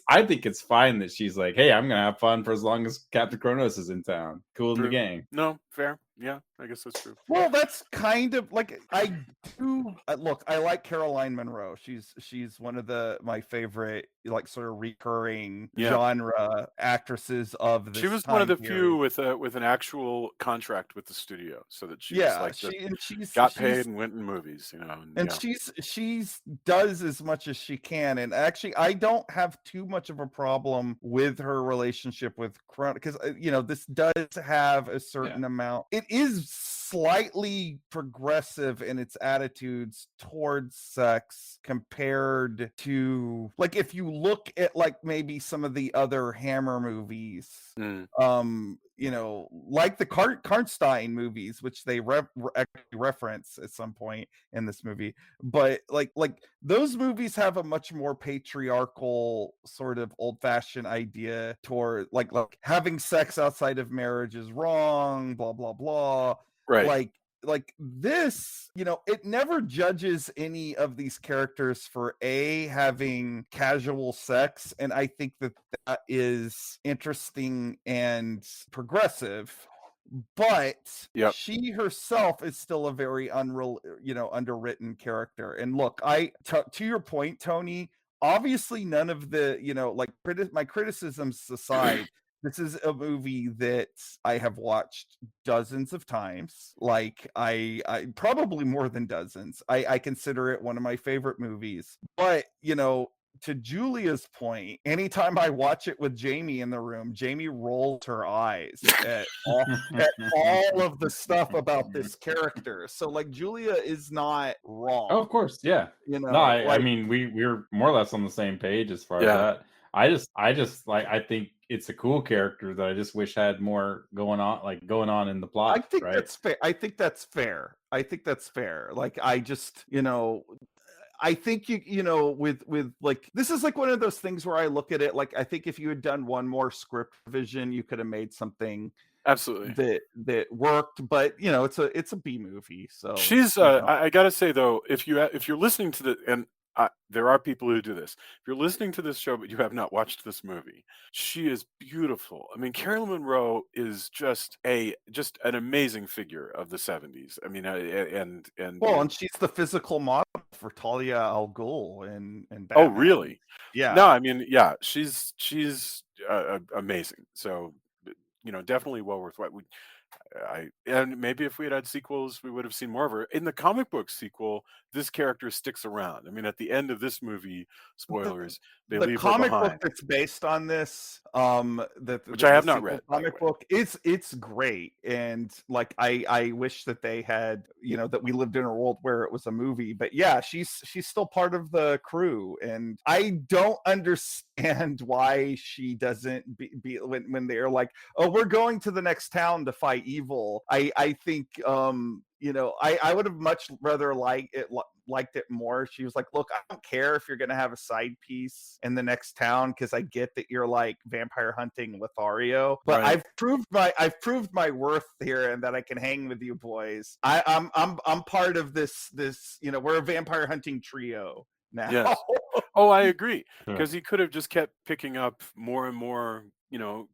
I think it's fine that she's like, hey, I'm gonna have fun for as long as Captain Kronos is in town, cool in the True. gang. No, fair. Yeah, I guess that's true. Well, that's kind of like I do look. I like Caroline Munro. She's one of my favorite like sort of recurring Yeah. genre actresses of She this was one of time the few period. with an actual contract with the studio, so that she just Yeah, like just she's got paid she's and went in movies, and and yeah. she's does as much as she can, and actually I don't have too much of a problem with her relationship with Kronos, because this does have a Yeah. certain amount, it is slightly progressive in its attitudes towards sex compared to, like, if you look at like maybe some of the other Hammer movies, Mm. like the Karnstein movies, which they actually reference at some point in this movie. But like those movies have a much more patriarchal sort of old-fashioned idea toward like having sex outside of marriage is wrong, blah blah blah. Right. Like this, it never judges any of these characters for having casual sex, and I think that is interesting and progressive. But Yep. she herself is still a very underwritten character. And look, to your point, Tony, obviously none of the, like my criticisms aside, this is a movie that I have watched dozens of times. Like I probably more than dozens. I consider it one of my favorite movies. But, to Julia's point, anytime I watch it with Jamie in the room, Jamie rolls her eyes at all of the stuff about this character. So like Julia is not wrong. Oh, of course, yeah. No, I mean we're more or less on the same page as far as Yeah. that. I just like I think it's a cool character that I just wish had more going on in the plot, I think right? that's fair. I think that's fair. Like I just, I think with like this is like one of those things where I look at it like I think if you had done one more script revision, you could have made something Absolutely. that worked. But it's a B movie, so She's I gotta say though, if you're listening to the and there are people who do this. If you're listening to this show but you have not watched this movie, she is beautiful. I mean, Carolyn Monroe is just an amazing figure of the 70s. I mean, well, and she's the physical model for Talia al Ghul and oh Batman. really? Yeah. No, I mean, yeah, she's amazing. So definitely well worth what and maybe if we had sequels, we would have seen more of her. In the comic book sequel, this character sticks around. I mean, at the end of this movie, spoilers, they The leave her comic book behind, that's based on this, which I have not sequel read, by the comic way. book, it's great. And like I wish that they had, that we lived in a world where it was a movie. But yeah, she's still part of the crew, and I don't understand why she doesn't be when they're like, oh, we're going to the next town to fight evil. I think I would have much rather liked it more. She was like, look, I don't care if you're gonna have a side piece in the next town, because I get that you're like vampire hunting Lothario, but Right. I've proved my worth here and that I can hang with you boys. I'm part of this we're a vampire hunting trio now. Yes. Oh, I agree, Sure. because he could have just kept picking up more and more,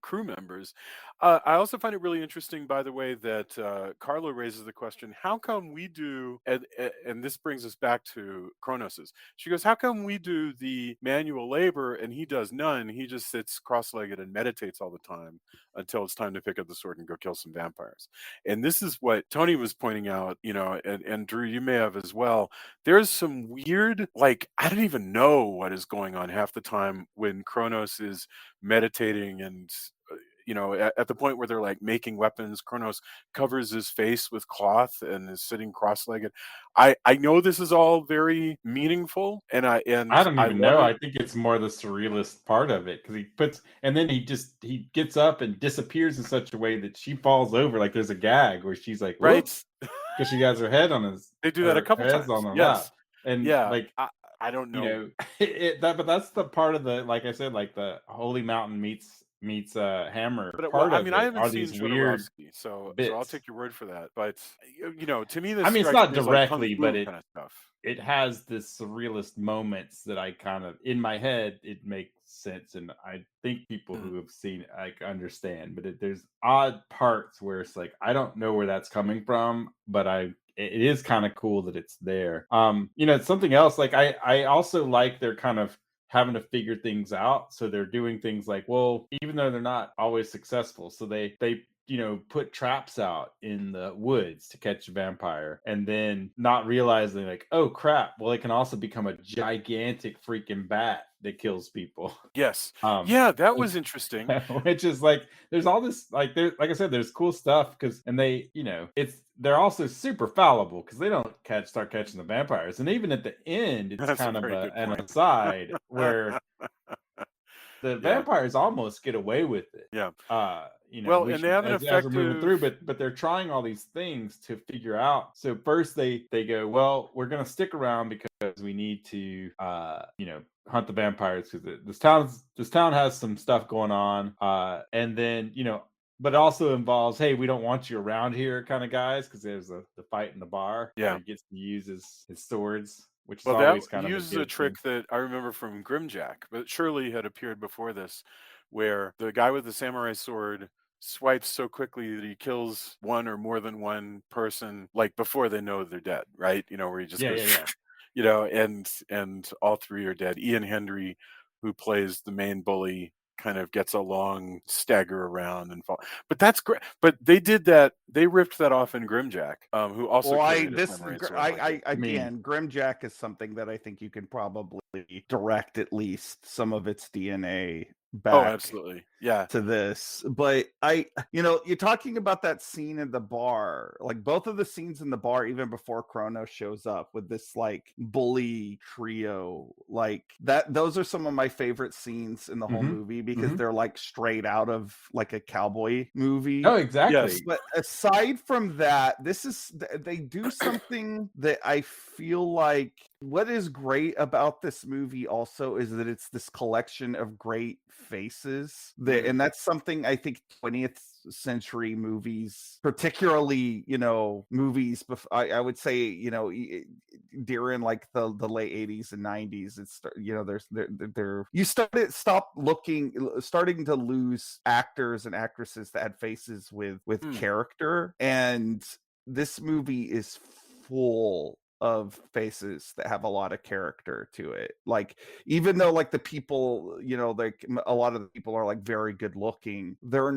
crew members. I also find it really interesting, by the way, that Carla raises the question: How come we do? And this brings us back to Kronos's. She goes, "How come we do the manual labor and he does none? He just sits cross-legged and meditates all the time until it's time to pick up the sword and go kill some vampires." And this is what Tony was pointing out, and Drew, you may have as well. There's some weird, like, I don't even know what is going on half the time when Kronos is meditating and at the point where they're like making weapons. Kronos covers his face with cloth and is sitting cross-legged. I know this is all very meaningful, and I don't I even love know. it. I think it's more the surrealist part of it because and then he gets up and disappears in such a way that she falls over. Like there's a gag where she's like, Right. "Whoops," because she has her head on They do that a couple head's times. on her lap, Yes. and Yeah. like I don't know. but that's the part of the like I said, like the Holy Mountain meets Hammer Well, part I of mean, I it haven't are seen these weird Jodorowsky, so I'll bits. take your word for that. But to me, I this mean, it's strikes not me as like kung directly, but fu kind of stuff. it has this surrealist moments that I kind of in my head it makes sense, and I think people Mhm. who have seen it like understand. But there's odd parts where it's like I don't know where that's coming from, but it is kind of cool that it's there. It's something else. Like I also like they're kind of having to figure things out, so they're doing things like, well, even though they're not always successful, so they put traps out in the woods to catch a vampire, and then not realizing like, oh crap, well, it can also become a gigantic freaking bat that kills people. Yes. Um, Yeah, that was interesting. which is like there's all this like I said, there's cool stuff and they they're also super fallible because they don't start catching the vampires, and even at the end it's That's a kind of very good an point. aside where the Yeah, vampires almost get away with it. yeah. We Well, and they should have an as we're moving through, effective. but they're trying all these things to figure out. So first they go, well, we're gonna stick around because we need to hunt the vampires because this town has some stuff going on. And then but it also involves, hey, we don't want you around here kind of guys, because there's the fight in the bar where Yeah. he gets to use his swords, which is Well, that always kind of a uses a good thing. trick that I remember from Grimjack, but surely had appeared before this, where the guy with the samurai sword swipes so quickly that he kills one or more than one person, like before they know they're dead, right? Where he just Yeah, goes, yeah, yeah. and all three are dead. Ian Hendry, who plays the main bully, kind of gets a long stagger around and fall. But that's great. But they did that. They ripped that off in Grimjack, who also Well, carried a samurai sword like it. I I mean, again, Grimjack is something that I think you can probably direct at least some of its DNA Oh, back absolutely. Yeah. to this. But you're talking about that scene in the bar, like both of the scenes in the bar, even before Kronos shows up with this like bully trio, like that. Those are some of my favorite scenes in the whole hmm movie because hmm they're like straight out of like a cowboy movie. oh, Yes. exactly. But aside from that, they do something that I feel like what is great about this movie also is that it's this collection of great faces Mhm. and that's something I think 20th century movies, particularly movies I would say during like the late 80s and 90s, it's there's there you starting to lose actors and actresses that had faces with Mm. character, and this movie is full of faces that have a lot of character to it. Like, even though like the people, like a lot of the people are like very good looking, they're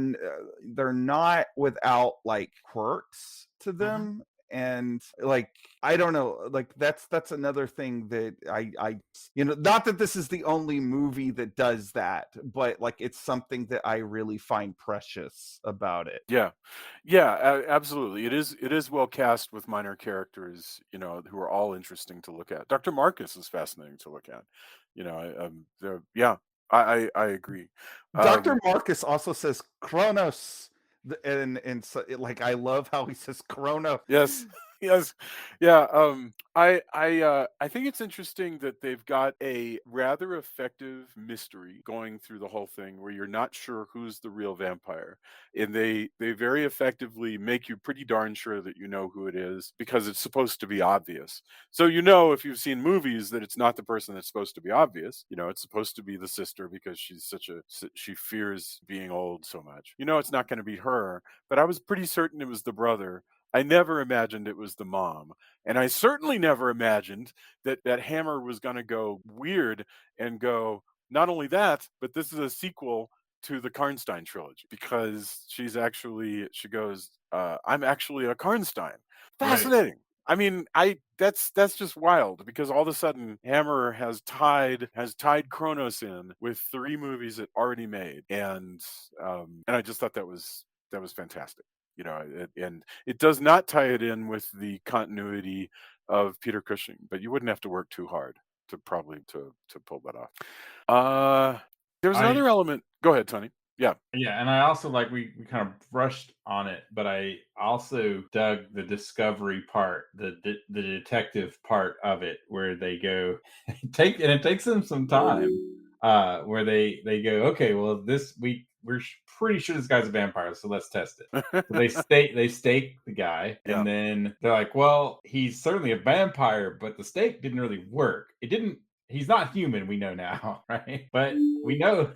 not without like quirks to Mhm. them. And like, I don't know, like that's another thing that I not that this is the only movie that does that, but like it's something that I really find precious about it. Yeah. Yeah, absolutely. It is well cast with minor characters, who are all interesting to look at. Dr. Marcus is fascinating to look at. Yeah, I agree. Dr. Um, Marcus also says Kronos, and so, like I love how he says Kronos. yes. Yes. Yeah, I think it's interesting that they've got a rather effective mystery going through the whole thing where you're not sure who's the real vampire. And they very effectively make you pretty darn sure that you know who it is because it's supposed to be obvious. So if you've seen movies that it's not the person that's supposed to be obvious. It's supposed to be the sister because she fears being old so much. It's not going to be her, but I was pretty certain it was the brother. I never imagined it was the mom. And I certainly never imagined that Hammer was going to go weird and go, not only that, but this is a sequel to the Karnstein trilogy because she goes, I'm actually a Karnstein. Right. Fascinating. I mean, that's just wild because all of a sudden Hammer has tied Kronos in with three movies it already made, and I just thought that was fantastic. And it does not tie it in with the continuity of Peter Cushing, but you wouldn't have to work too hard to pull that off. Uh, there's I another element. Go ahead, Tony. Yeah. Yeah, and I also like we kind of brushed on it, but I also dug the discovery part, the detective part of it, where they go it takes them some time, where they go, okay, well pretty sure this guy's a vampire, so let's test it. So they stake the guy, Yeah. and then they're like, well, he's certainly a vampire, but the stake didn't really work. It didn't. He's not human, we know now, right? But we know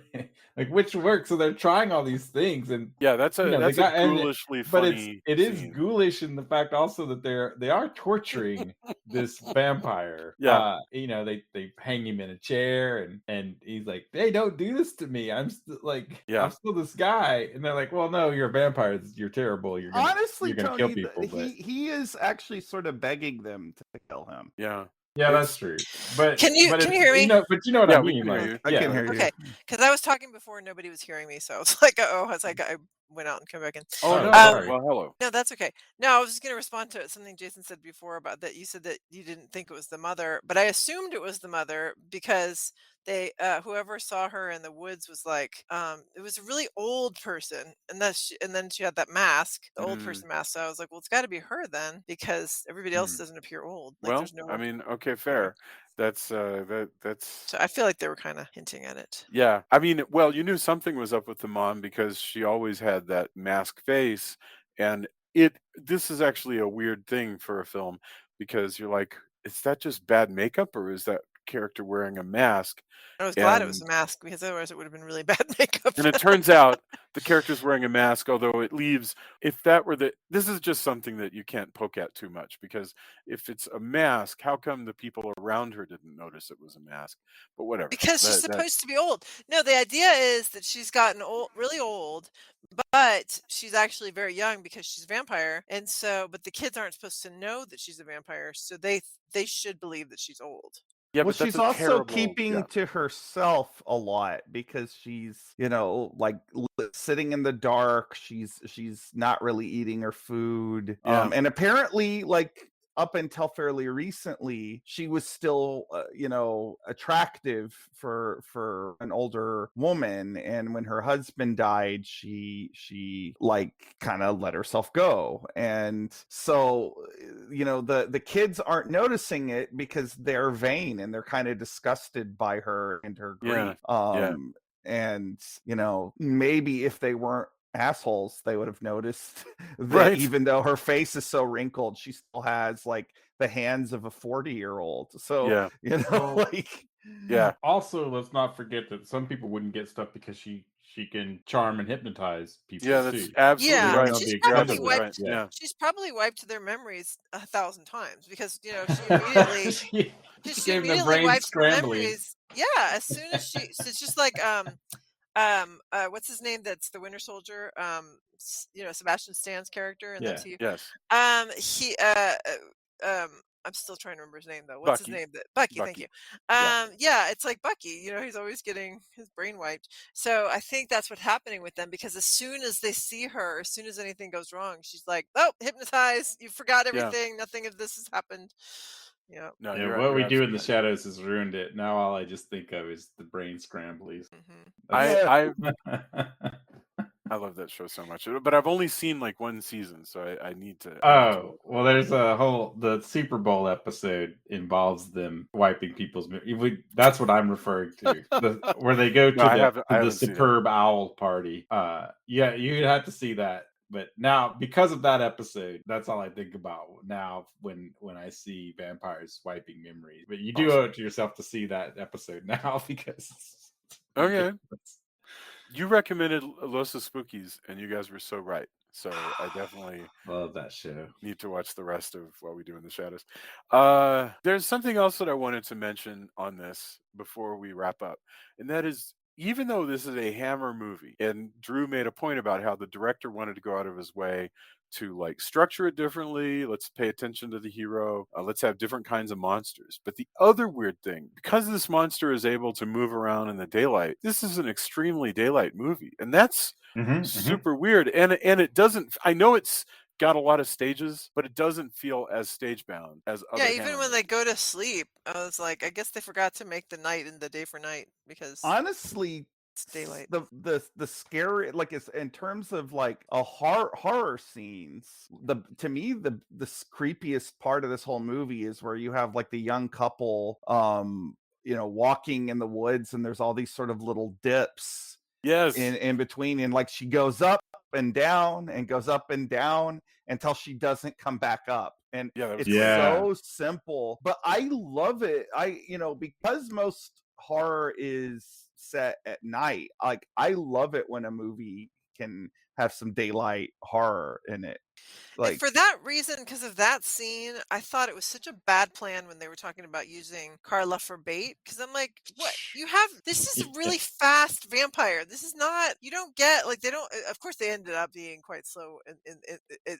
like which works, so they're trying all these things, and Yeah, that's a the that's a guy, ghoulishly but funny it is scene. ghoulish in the fact also that they are torturing this vampire. Yeah. They hang him in a chair, and he's like, hey, don't do this to me, I'm Yeah. still this guy, and they're like, well, no, you're a vampire, you're terrible, Honestly, you're gonna kill Tony, people. But he is actually sort of begging them to kill him. Yeah. Yeah, that's It's true. But Can you it's hear me? you know what I yeah, we mean. can hear Like, you. I can yeah, hear you. Okay, because I was talking before and nobody was hearing me, so I was like, "Uh-oh," I was like, I went out and come back in. Oh oh, no. Um, sorry. Well, hello. no, that's okay. No, I was just gonna respond to something Jason said before about that you said that you didn't think it was the mother, but I assumed it was the mother because they whoever saw her in the woods was like it was a really old person and then she had that mask, the old Mm. person mask. So I was like, well, it's got to be her then because everybody else Hmm. doesn't appear old. Like Well, there's I no mean, okay, anyway. fair. That's So I feel like they were kind of hinting at it. yeah. I mean, well, you knew something was up with the mom because she always had that mask face, and this is actually a weird thing for a film because you're like, is that just bad makeup or is that character wearing a mask? I was glad it was And a mask because otherwise it would have been really bad makeup. And it turns out the character's wearing a mask, although it leaves if that were the this is just something that you can't poke at too much because if it's a mask, how come the people around her didn't notice it was a mask? But whatever. Because she's That supposed to be old. No, the idea is that she's gotten old, really old, but she's actually very young because she's a vampire. And so, but the kids aren't supposed to know that she's a vampire, so they should believe that she's old. yeah, Well, but that's she's a also terrible keeping yeah. to herself a lot because she's, like sitting in the dark. She's not really eating her food. Yeah. And apparently, like up until fairly recently, she was still, attractive for an older woman. And when her husband died, she like kind of let herself go. And so, the kids aren't noticing it because they're vain and they're kind of disgusted by her and her Yeah. grief. Yeah. And maybe if they weren't assholes, they would have noticed that Right. even though her face is so wrinkled, she still has like the hands of a 40-year-old. So, Yeah. Well, like Yeah. also, let's not forget that some people wouldn't get stuff because she can charm and hypnotize people Yeah, too. that's absolutely They Yeah, don't right. know she's the You're extent probably of absolutely it right. wiped. yet. Yeah. She's probably wiped their memories 1,000 times because she immediately She she gave them immediately brain wipes the scrambly. memories. Yeah, as soon as so it's just like what's his name? That's the Winter Soldier. Sebastian Stan's character in the Yeah. MCU. Yes. He I'm still trying to remember his name though. What's his Bucky. name? Bucky, thank you. Bucky. Yeah. Yeah, it's like Bucky, he's always getting his brain wiped. So I think that's what's happening with them because as soon as they see her, as soon as anything goes wrong, she's like, "Oh, hypnotized. You forgot Yeah. everything. Nothing of this has happened." Yeah. No, Yeah, you're what you're we do in absolutely the right. shadows has ruined it. Now all I just think of is the brain scramblies. Hmm. That's I yeah, I I love that show so much, but I've only seen like one season, so I need to Oh, watch well, there's a whole the Super Bowl episode involves them wiping people's that's what I'm referring to. Where they go No, to I the haven't seen it. superb owl party. Yeah, you'd have to see that. But now because of that episode, that's all I think about now when I see vampires wiping memories. But you do owe Awesome. it to yourself to see that episode now because it's Okay. ridiculous. You recommended Los Spookies, and you guys were so right. So I definitely Love that show. need to watch the rest of what we do in the shadows. There's something else that I wanted to mention on this before we wrap up, and that is even though this is a Hammer movie, and Drew made a point about how the director wanted to go out of his way to like structure it differently. Let's pay attention to the hero. Let's have different kinds of monsters. But the other weird thing, because this monster is able to move around in the daylight, this is an extremely daylight movie, and that's Hmm. super weird. And it doesn't. I know it's got a lot of stages, but it doesn't feel as stage bound as Yeah, other even Hammer when they movies. go to sleep, I was like, I guess they forgot to make the night and the day for night because honestly, it's daylight. the scary, like, it's in terms of like a horror scenes, the to me the creepiest part of this whole movie is where you have like the young couple walking in the woods, and there's all these sort of little dips Yes. in between, and like she goes up and down and goes up and down until she doesn't come back up. And Yeah, that was it's great. Yeah. so simple, but I love it. Because most horror is set at night, like I love it when a movie can have some daylight horror in it. And Like for that reason, because of that scene, I thought it was such a bad plan when they were talking about using Carla for bait. Because I'm like, what? You have this is a really fast vampire. This is not. You don't get like they don't. Of course, they ended up being quite slow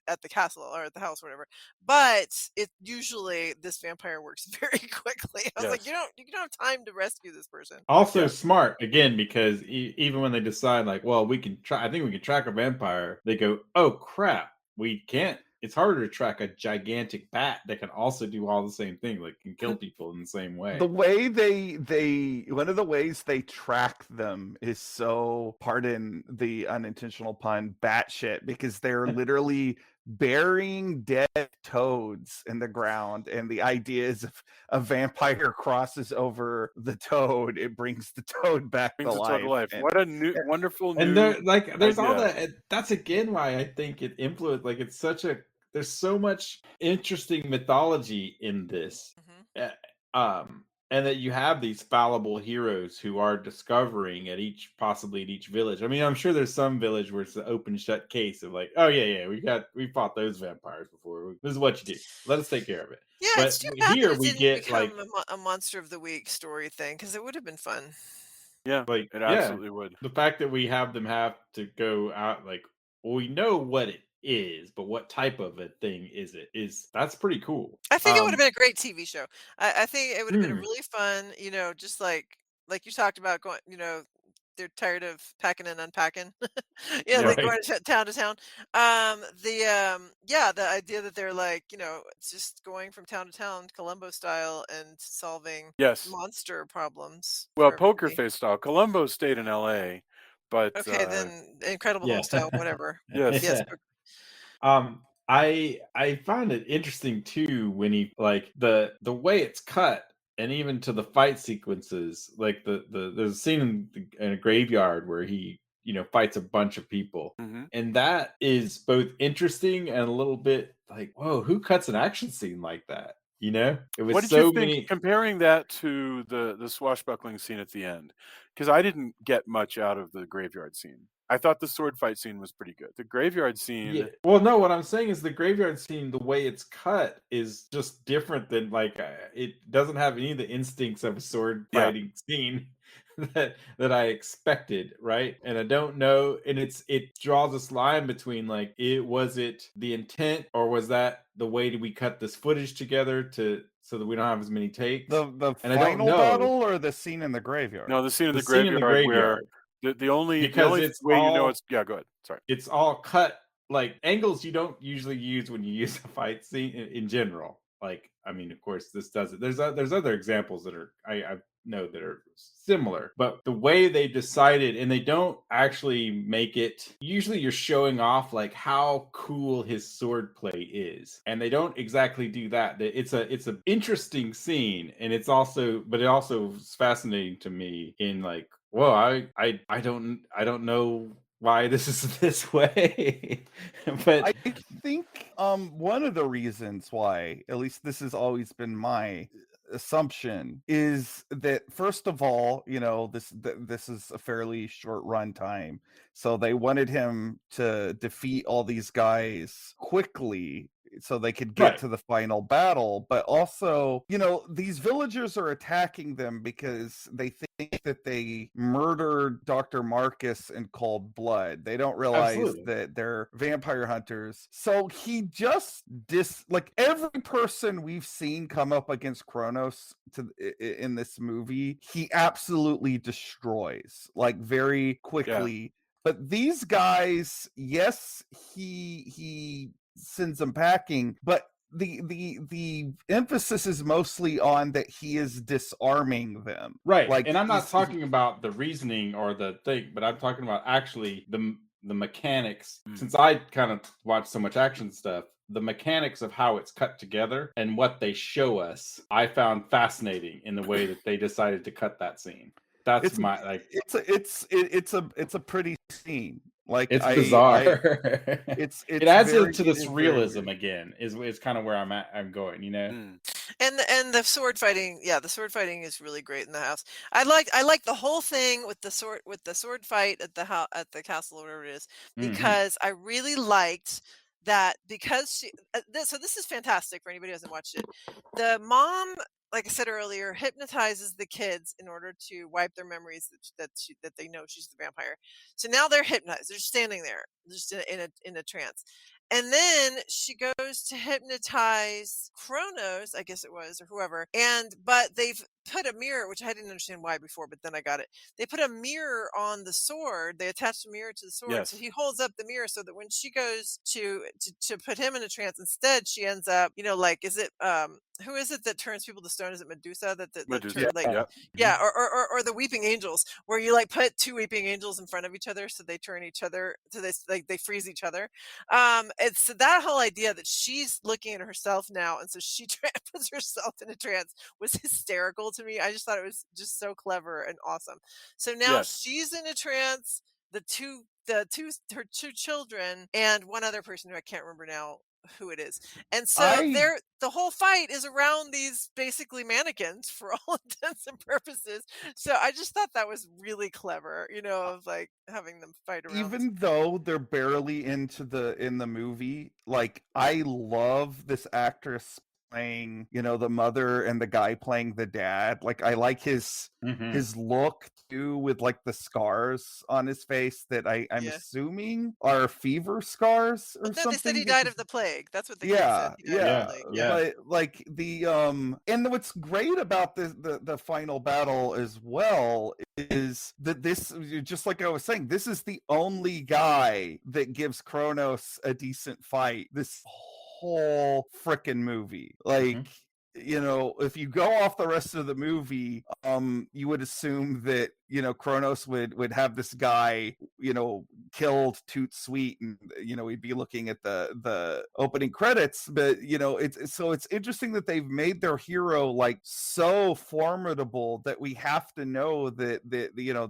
at the castle or at the house, or whatever. But it usually this vampire works very quickly. I was like, Yes. you don't have time to rescue this person. Also Yeah. smart again because even when they decide like, well, we can try. I think we can track a vampire. They go, oh crap, we can't. It's harder to track a gigantic bat that can also do all the same thing, like can kill people in the same the way. way they one of the ways they track them is so, pardon the unintentional pun, batshit, because they're literally burying dead toads in the ground, and the idea is if a vampire crosses over the toad, it brings the toad back to Brings it to life. life. And What a new, wonderful And new there's all idea. that. That's again why I think it influenced. Like it's such a. There's so much interesting mythology in this, Hmm. and that you have these fallible heroes who are discovering possibly at each village. I mean, I'm sure there's some village where it's an open shut case of like, oh yeah, we fought those vampires before. This is what you do. Let us take care of it. Yeah, it's But too bad that here it we didn't get become a monster of the week story thing because it would have been fun. Yeah, like it yeah, absolutely would. the fact that we have them have to go out like well, we know what it is, but what type of a thing is it? Is that's pretty cool. I think it would have been a great TV show. I think it would have been a Mm, really fun, just like you talked about going, they're tired of packing and unpacking. Yeah, Yeah. like right. going town to town. Yeah, the idea that they're like, it's just going from town to town, Columbo style, and solving Yes. monster problems Well, for Poker everybody. Face style. Columbo stayed in L.A., but Okay, then Incredible Yeah. Hulk style, whatever. yes, Yes. Yeah. I found it interesting too when he like the way it's cut and even to the fight sequences like there's a scene in a graveyard where he fights a bunch of people hmm and that is both interesting and a little bit like whoa, who cuts an action scene like that, it What was did you so think many. comparing that to the swashbuckling scene at the end? Because I didn't get much out of the graveyard scene. I thought the sword fight scene was pretty good. The graveyard Yeah. scene, Well, no, what I'm saying is the graveyard scene, the way it's cut is just different than like it doesn't have any of the instincts of a sword yeah, fighting scene that I expected, right? And I don't know, and it draws this line between like it the intent or was that the way did we cut this footage together to so that we don't have as many takes? the And I don't final know battle or the scene in the graveyard? no, the scene in the the scene in the graveyard where graveyard the because only way you know it's yeah. Go ahead. Sorry. it's all cut like angles you don't usually use when you use a fight scene in general. Like, I mean, of course, this does it. There's other examples that are I know that are similar, but the way they decided, and they don't actually make it. Usually, you're showing off like how cool his sword play is, and they don't exactly do that. It's a interesting scene, and but it also is fascinating to me in like, well, I don't know why this is this way. But I think one of the reasons why, at least this has always been my assumption, is that first of all, this is a fairly short run time, so they wanted him to defeat all these guys quickly so they could get right, to the final battle. But also, these villagers are attacking them because they think that they murdered Dr. Marcus in cold blood. They don't realize absolutely. that they're vampire hunters. So he just like every person we've seen come up against Kronos in this movie, he absolutely destroys like very Yeah. quickly. But these guys, yes, he sends them packing, but the emphasis is mostly on that he is disarming them. Right. Like And I'm not he talking about the reasoning or the thing, but I'm talking about actually the mechanics. Mm. Since I kind of watch so much action stuff, the mechanics of how it's cut together and what they show us, I found fascinating in the way that they decided to cut that scene. That's it's my like it's a pretty scene. Like It's I bizarre. It it's adds very to it this is very realism weird. again. Is kind of where I'm going. You know. Mm. And the sword fighting, yeah, the sword fighting is really great in the house. I like the whole thing with the sword fight at at the castle or whatever it is, Hmm. because I really liked that because so this is fantastic for anybody who hasn't watched it. The mom, like I said earlier, hypnotizes the kids in order to wipe their memories that they know she's the vampire. So now they're hypnotized. They're standing there, just in a trance. And then she goes to hypnotize Kronos, I guess it was, or whoever. But they've put a mirror, which I didn't understand why before, but then I got it. They put a mirror on the sword. They attached a mirror to the sword. So Yes. he holds up the mirror so that when she goes to put him in a trance, instead she ends up, like, is it who is it that turns people to stone? Is it Medusa that Medusa. turn, like, Yep. yeah, or the weeping angels, where you like put two weeping angels in front of each other so they turn each other, so they freeze each other. It's that whole idea that she's looking at herself now, and so she puts herself in a trance was hysterical to me. I just thought it was just so clever and awesome. So now Yes. she's in a trance. Her two children and one other person who I can't remember now who it is. And so I the whole fight is around these basically mannequins for all intents and purposes. So I just thought that was really clever, of like having them fight around this. even though they're barely in the movie, like I love this actress playing, the mother and the guy playing the dad. Like I like Hmm. his look too, with like the scars on his face that I'm Yeah. assuming are fever scars Well, or no, they said something he died of because the plague. That's what the kid said. yeah, He died of the Yeah. yeah, plague. Yeah. Yeah. but like and what's great about the final battle as well is that this, just like I was saying, this is the only guy that gives Kronos a decent fight this whole freaking movie. Hmm. Like, if you go off the rest of the movie, you would assume that, Kronos would have this guy, killed toot sweet, and we'd be looking at the opening credits. But it's interesting that they've made their hero like so formidable that we have to know that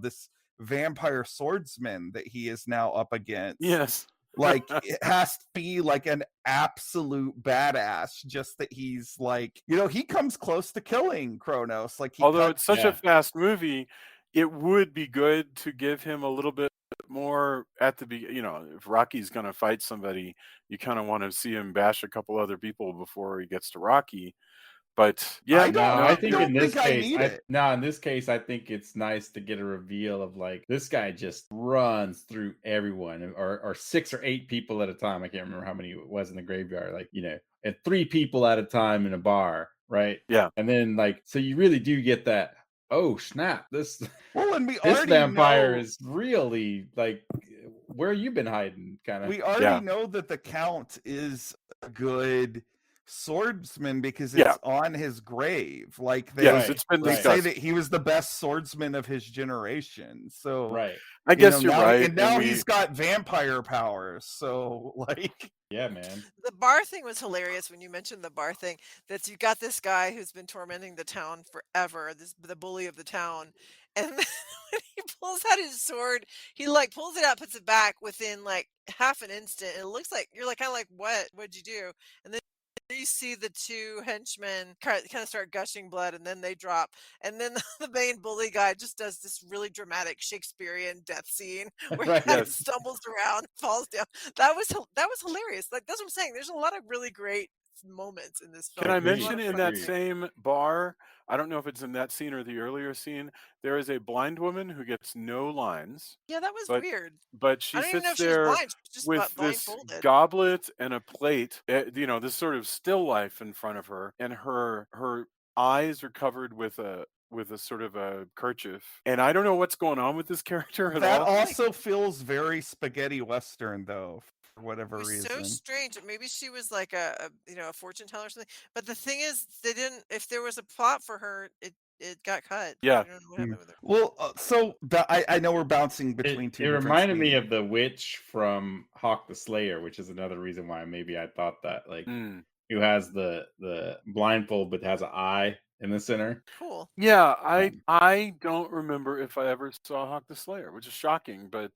this vampire swordsman that he is now up against, Yes. like, it has to be like an absolute badass. Just that he's like, he comes close to killing Kronos. Like he Although it's cuts. such a Yeah. fast movie, it would be good to give him a little bit more at the if Rocky's gonna fight somebody, you kinda wanna see him bash a couple other people before he gets to Rocky. But yeah, I No, don't. I no, I think you're in don't this think I case, need I it. no, in this case, I think it's nice to get a reveal of like this guy just runs through everyone, or 6 or 8 people at a time. I can't remember how many it was in the graveyard. Like at 3 people at a time in a bar, right? yeah. And then like, so you really do get that. Oh snap! This Well, and this vampire is really like, where you been hiding, kind of. we already Yeah. know that the Count is a good swordsman because Yeah. it's on his grave. Like Yes, Right, it's been they right, say discussed. that he was the best swordsman of his generation. So, right. I guess you're right, and now we he's got vampire powers. So, like, Yeah, man. The bar thing was hilarious when you mentioned the bar thing. That you got this guy who's been tormenting the town forever, the bully of the town, and then when he pulls out his sword, he like pulls it out, puts it back within like half an instant. And it looks like you're like kind of like, what? What'd you do? And then you see the two henchmen kind of start gushing blood, and then they drop, and then the main bully guy just does this really dramatic Shakespearean death scene where he kind Right. of yes. stumbles around, falls down. That was hilarious. Like that's what I'm saying. There's a lot of really great moments in this Can film. I There's a Agreed. lot mention of in funny that Agreed. things. same bar, I don't know if it's in that scene or the earlier scene, there is a blind woman who gets no lines, Yeah, that was but weird. she I don't even know sits if she was there blind. She was just with this blindfolded. goblet and a plate, this sort of still life in front of her, and her eyes are covered with a sort of a kerchief. And I don't know what's going on with this character at that all. Like also feels very spaghetti western, though, for it whatever was so reason. strange. Maybe she was like a fortune teller or something. But the thing is, they didn't. If there was a plot for her, it got cut. Yeah. We don't know what Hmm. happened with her. Well, so I know we're bouncing between It two different reminded me scenes. of the witch from Hawk the Slayer, which is another reason why maybe I thought that, like, Mm. who has the blindfold but has an eye in the center. Cool. Yeah, Um, I don't remember if I ever saw Hawk the Slayer, which is shocking, but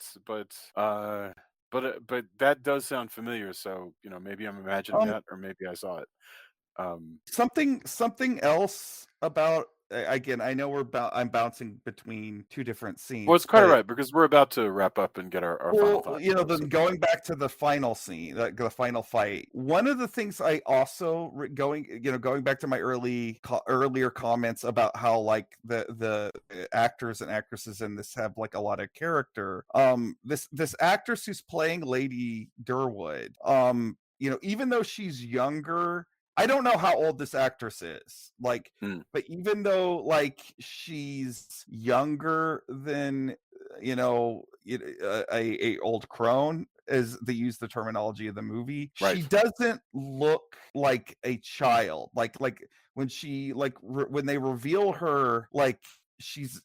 that does sound familiar. So maybe I'm imagining Um, that, or maybe I saw it. Um, something else about again, I know I'm bouncing between two different well, scenes, it's quite all but right because we're about to wrap up and get our final well, thoughts. then going back to the final scene, like the final fight. One of the things I also going back to my earlier comments about how like the actors and actresses in this have like a lot of character. This actress who's playing Lady Durwood, even though she's younger, I don't know how old this actress is. Like, Mm, but even though like she's younger than a old crone, as they use the terminology of the movie, she right. doesn't look like a child. Like when when they reveal her, like she's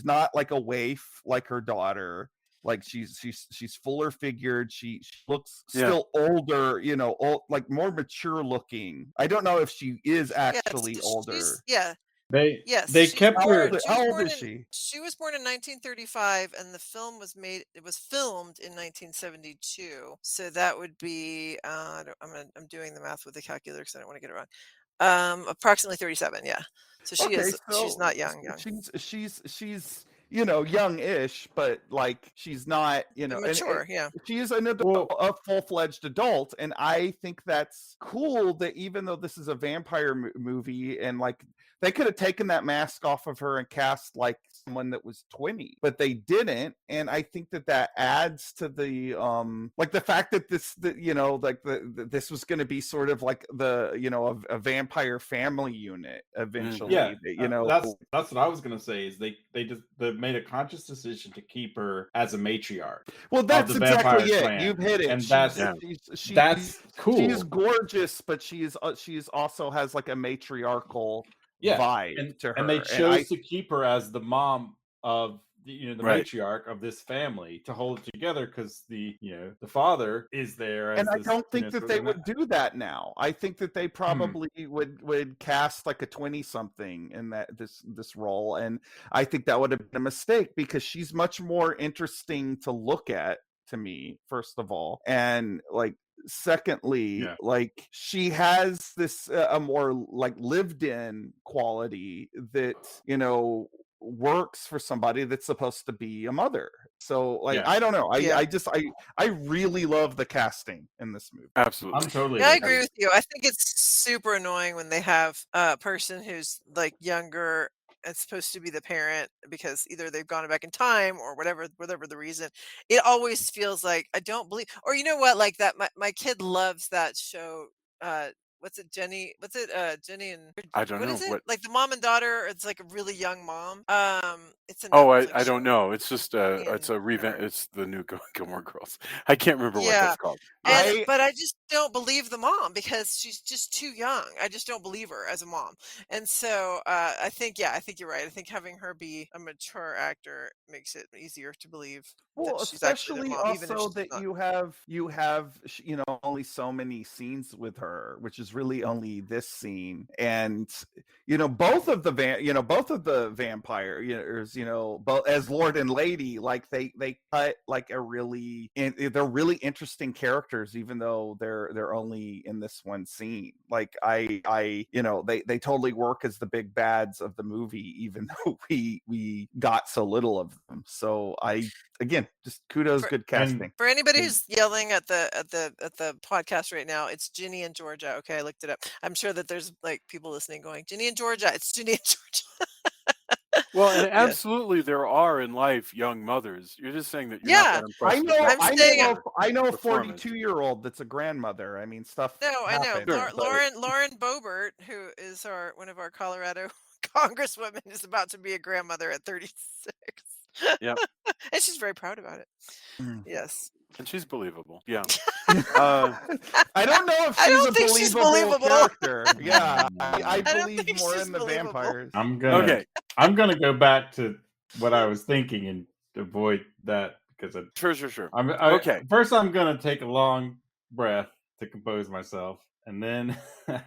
not like a waif like her daughter. Like she's fuller figured. She looks Yeah. still older, like more mature looking. I don't know if she is Yes, actually older. yes, they kept her. How old is she? she was born in 1935, and the film was made. It was filmed in 1972. So that would be. I'm doing the math with the calculator because I don't want to get it wrong. Approximately 37. Yeah. So Okay, she's so not young. she's young-ish, but like she's not, and Mature. Yeah. she is an adult, Well, a full-fledged adult, and I think that's cool that even though this is a vampire movie and like they could have taken that mask off of her and cast like someone that was 20, but they didn't, and I think that adds to the like the fact that this was going to be sort of like a vampire family unit Hmm. yeah, eventually, that's what I was gonna say. Is they made a conscious decision to keep her as a matriarch well, of that's the exactly vampire it. clan, You've hit it. and that's Yeah. that's She's cool. gorgeous, but she's also has like a matriarchal Yeah, vibe to and they her, and I chose to keep her as the mom of the Right. matriarch of this family to hold it together because the father is there and as I this don't think that sort they of would do that now. I think that they Hmm. probably would cast like a 20 something in this role, and I think that would have been a mistake because she's much more interesting to look at to me, first of all, and like secondly, Yeah. like she has this a more like lived in quality that works for somebody that's supposed to be a mother. So like Yeah. I don't know, Yeah. I really love the casting in this movie. Absolutely. I'm totally Yeah, I with agree you. with you. I think it's super annoying when they have a person who's like younger and supposed to be the parent because either they've gone back in time or whatever the reason. It always feels like I don't believe, or you know what, like that. My kid loves that show. Uh, what's it, Jenny? What's it, Jenny and I don't what know is it? what. Like the mom and daughter. It's like a really young mom. It's a Oh, Netflix I don't show. know. It's just it's And a revamp. whatever. It's the new Gilmore Girls. I can't remember what Yeah. that's called. Yeah. I But I just don't believe the mom because she's just too young. I just don't believe her as a mom. And so I think, yeah, I think you're right. I think having her be a mature actor makes it easier to believe that Well, she's actually the especially mom, even if also she's that not. you have only so many scenes with her, which is really only this scene, and both of the vampire both as Lord and Lady, like they cut like they're really interesting characters, even though they're only in this one scene. Like they totally work as the big bads of the movie, even though we got so little of them. So again, just kudos, For good And casting. for anybody the who's yelling at the podcast right now, it's Ginny and Georgia. Okay, I looked it up. I'm sure that there's like people listening going, Ginny and Georgia. It's Ginny and Georgia. Well, and Yes. absolutely there are in life young mothers. You're just saying that you're not Yeah. that I impressed with know, their I'm I saying know, I know a performance. 42-year-old that's a grandmother. I mean, stuff no, I know. happens, Sure. but Lauren Boebert, who is one of our Colorado congresswomen, is about to be a grandmother at 36. Yep. And she's very proud about it. Mm. Yes. And she's believable. Yeah. Uh, I don't know if I she's a don't think she's believable believable. character. Yeah, I I don't believe think more she's in the believable. vampires. okay. I'm gonna go back to what I was thinking and avoid that because Sure. I Okay. first I'm gonna take a long breath to compose myself. And then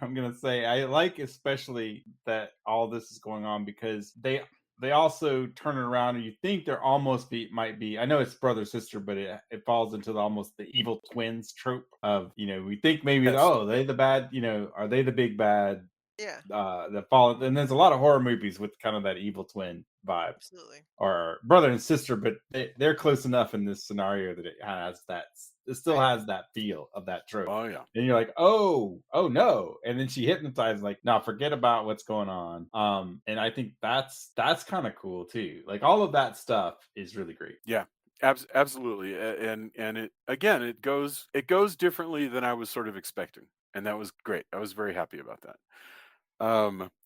I'm gonna say I like especially that all this is going on because they also turn it around and you think they're almost might be, I know it's brother sister, but it falls into almost the evil twins trope of, we think maybe, Yes. oh, they the bad, are they the big bad Yeah, that fall, and there's a lot of horror movies with kind of that evil twin vibe absolutely. or brother and sister, but they're close enough in this scenario that it still Right. has that feel of that trope. Oh yeah. And you're like, oh no. And then she hypnotizes, like, no, forget about what's going on. And I think that's kind of cool too. Like all of that stuff is really great. Yeah. Absolutely. And it goes differently than I was sort of expecting. And that was great. I was very happy about that.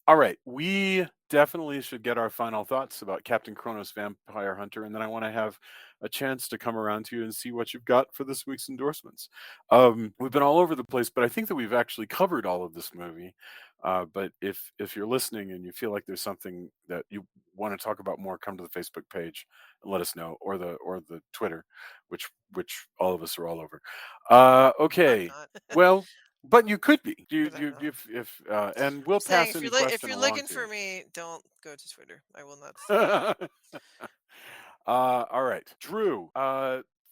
All right, we definitely should get our final thoughts about Captain Kronos Vampire Hunter, and then I want to have a chance to come around to you and see what you've got for this week's endorsements. We've been all over the place, but I think that we've actually covered all of this movie. But if you're listening and you feel like there's something that you want to talk about more, come to the Facebook page and let us know, or the Twitter, which all of us are all over. I'm Okay, not, well, but you could be. You but I'm you not. if and we'll I'm saying pass if any if question you're along looking to for you. me, don't go to Twitter. I will not see it. All right, Drew.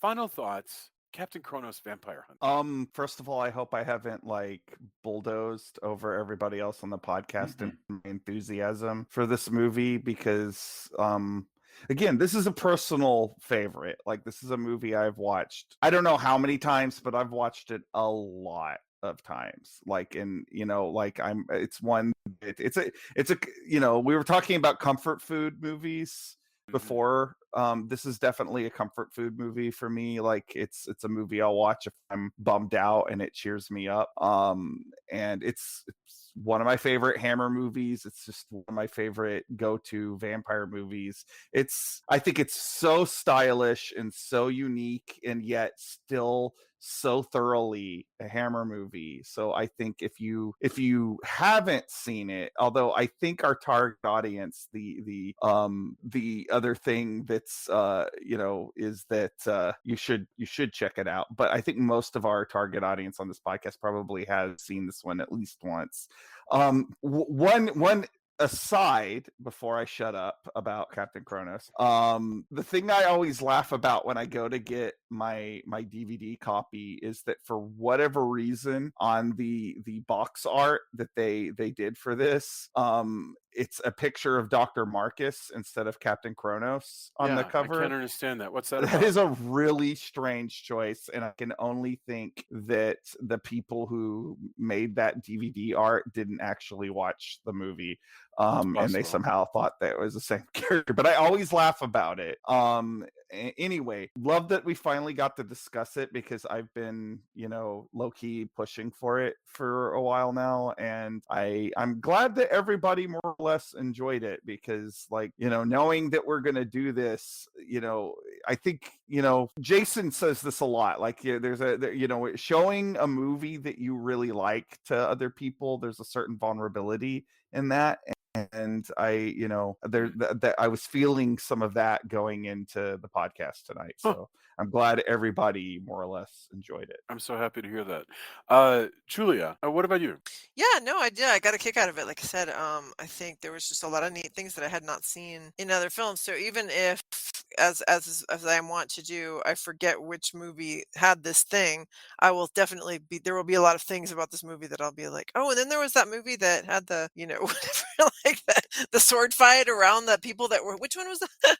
Final thoughts. Captain Kronos, Vampire Hunter. First of all, I hope I haven't like bulldozed over everybody else on the podcast and Mhm. my enthusiasm for this movie because again, this is a personal favorite. Like this is a movie I've watched. I don't know how many times, but I've watched it a lot of times. Like and like it's one it's a we were talking about comfort food movies Mhm. before. This is definitely a comfort food movie for me. Like it's a movie I'll watch if I'm bummed out and it cheers me up. And it's one of my favorite Hammer movies. It's just one of my favorite go-to vampire movies. I think it's so stylish and so unique and yet still so thoroughly a Hammer movie. So I think if you haven't seen it, although I think our target audience, the other thing that's is that you should check it out. But I think most of our target audience on this podcast probably has seen this one at least once. One aside before I shut up about Captain Kronos. The thing I always laugh about when I go to get my DVD copy is that for whatever reason on the box art that they did for this, it's a picture of Dr. Marcus instead of Captain Kronos on the Yeah, I can't cover. understand that. What's that That about? is a really strange choice, and I can only think that the people who made that DVD art didn't actually watch the movie, It's and they possible. somehow thought that it was the same character. But I always laugh about it. Anyway, love that we finally got to discuss it because I've been, low key pushing for it for a while now, and I'm glad that everybody more or less enjoyed it because, like, knowing that we're gonna do this, I think Jason says this a lot. Like, yeah, showing a movie that you really like to other people. There's a certain vulnerability in that, and Mm. I was feeling some of that going into the podcast tonight. Huh. So I'm glad everybody more or less enjoyed it. I'm so happy to hear that. Julia, what about you? Yeah, no, I did. I got a kick out of it. Like I said, I think there was just a lot of neat things that I had not seen in other films. So even if, as I want to do, I forget which movie had this thing, I will definitely be. There will be a lot of things about this movie that I'll be like, oh, and then there was that movie that had the, whatever, like the sword fight around the people that were. Which one was that?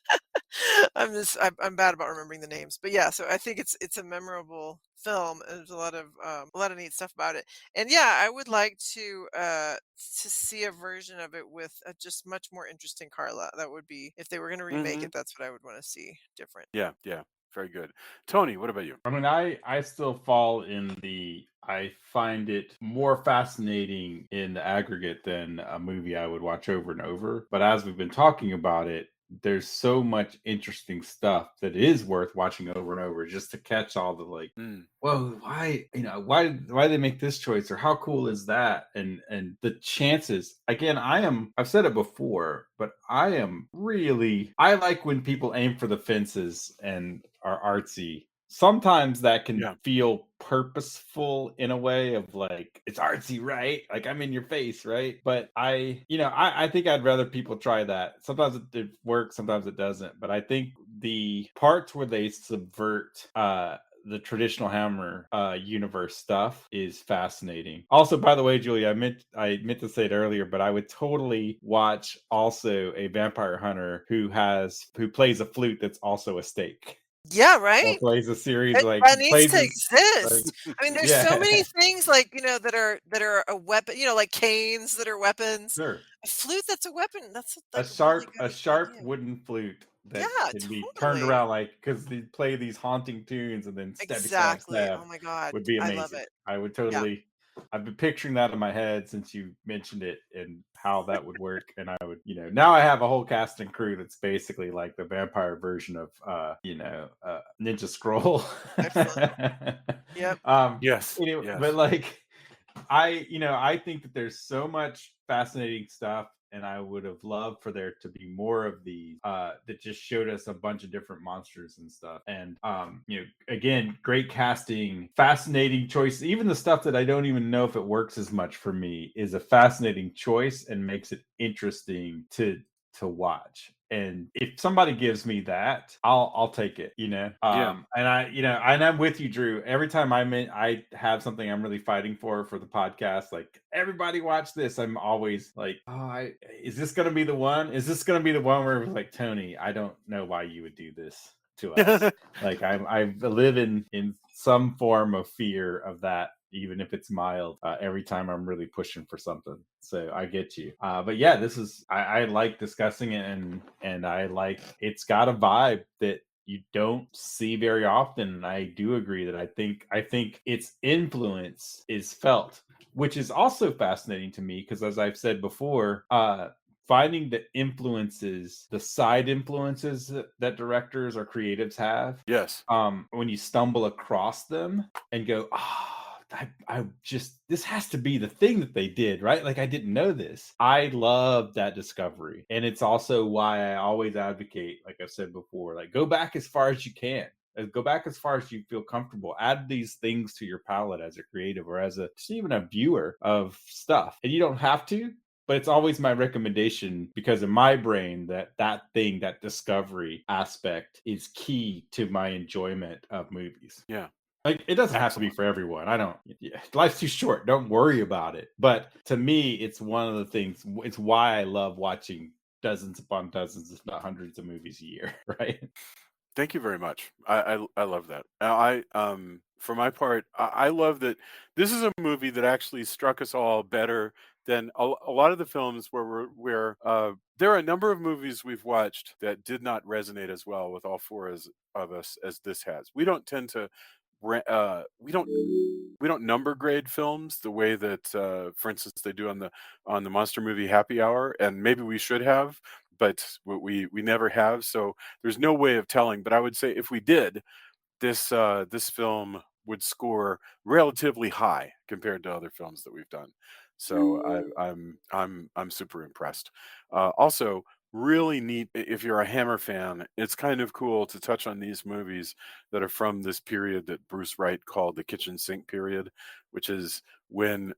I'm bad about remembering the names, but yeah. So I think it's a memorable film. And there's a lot of neat stuff about it. And yeah, I would like to see a version of it with a just much more interesting Carla. That would be, if they were going to remake Hmm. it, that's what I would want to see different. Yeah, yeah, very good. Tony, what about you? I mean, I still fall in the, I find it more fascinating in the aggregate than a movie I would watch over and over. But as we've been talking about it, there's so much interesting stuff that is worth watching over and over just to catch all the, like, Mm. well, why, why they make this choice, or how cool is that? And the chances, again, I've said it before, but I like when people aim for the fences and are artsy. sometimes that can Yeah. feel purposeful in a way of like it's artsy, right? Like I'm in your face, right? But I think I'd rather people try that. Sometimes it works, sometimes it doesn't. But I think the parts where they subvert the traditional Hammer universe stuff is fascinating. Also, by the way, Julie, I meant to say it earlier, but I would totally watch also a vampire hunter who plays a flute that's also a stake. Yeah, Or right? plays a series It like that needs plays to this like exist. I mean, there's so yeah. many things like, that are a weapon, like canes that are weapons. Sure. A flute that's a weapon, that's, A like, a really sharp good a sharp idea. wooden flute that Yeah, can be turned totally. around like because they play these haunting tunes and then stabby stab Exactly. stab Oh my god, would be I love amazing. it. I would Yeah, totally I've been picturing that in my head since you mentioned it and how that would work. And I would, now I have a whole cast and crew that's basically like the vampire version of Ninja Scroll. excellent. Yep. um Yes. but Yes. like I think that there's so much fascinating stuff, and I would have loved for there to be more of these that just showed us a bunch of different monsters and stuff. And again, great casting, fascinating choice. Even the stuff that I don't even know if it works as much for me is a fascinating choice and makes it interesting to watch. And if somebody gives me that, I'll take it. Yeah. And I'm with you, Drew. Every time I have something I'm really fighting for the podcast, like everybody watch this, I'm always like, is this gonna be the one? Is this gonna be the one where it's like, Tony, I don't know why you would do this to us. Like I live in some form of fear of that, even if it's mild. Every time I'm really pushing for something, so I get you. But yeah, this is I like discussing it, and I like it's got a vibe that you don't see very often. And I do agree that I think its influence is felt, which is also fascinating to me because, as I've said before, finding the side influences that directors or creatives have, Yes. when you stumble across them and go, I just this has to be the thing that they did, right? Like I didn't know this. I love that discovery. And it's also why I always advocate, like I've said before, like go back as far as you can. Go back as far as you feel comfortable. Add these things to your palette as a creative or as a just even a viewer of stuff. And you don't have to, but it's always my recommendation because in my brain that discovery aspect is key to my enjoyment of movies. Yeah. Like it doesn't have to be Excellent. for everyone. I don't. Yeah, life's too short. Don't worry about it. But to me, it's one of the things. It's why I love watching dozens upon dozens, if not hundreds, of movies a year. Right? Thank you very much. I love that. For my part, I love that this is a movie that actually struck us all better than a lot of the films where there are a number of movies we've watched that did not resonate as well with all four of us as this has. We don't tend to we don't number grade films the way that, for instance, they do on the monster movie Happy Hour, and maybe we should have, but we never have. So there's no way of telling. But I would say if we did, this film would score relatively high compared to other films that we've done. So I'm super impressed. Also, really neat if you're a Hammer fan. It's kind of cool to touch on these movies that are from this period that Bruce Wright called the kitchen sink period, which is when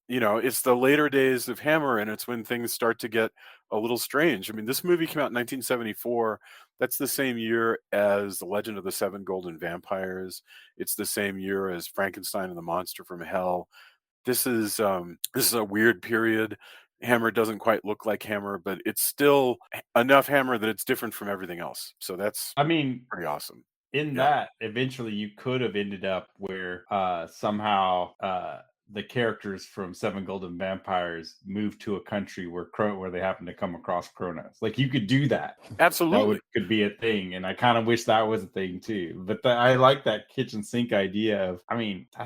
it's the later days of Hammer, and it's when things start to get a little strange. I mean, this movie came out in 1974. That's the same year as The Legend of the Seven Golden Vampires. It's the same year as Frankenstein and the Monster from Hell. This is a weird period. Hammer doesn't quite look like Hammer, but it's still enough Hammer that it's different from everything else. So that's I mean, pretty awesome. in Yeah. that, eventually you could have ended up where somehow the characters from Seven Golden Vampires moved to a country where they happen to come across Kronos. Like you could do that. That Absolutely. could be a thing, and I kind of wish that was a thing too. But I like that kitchen sink idea of. I mean, I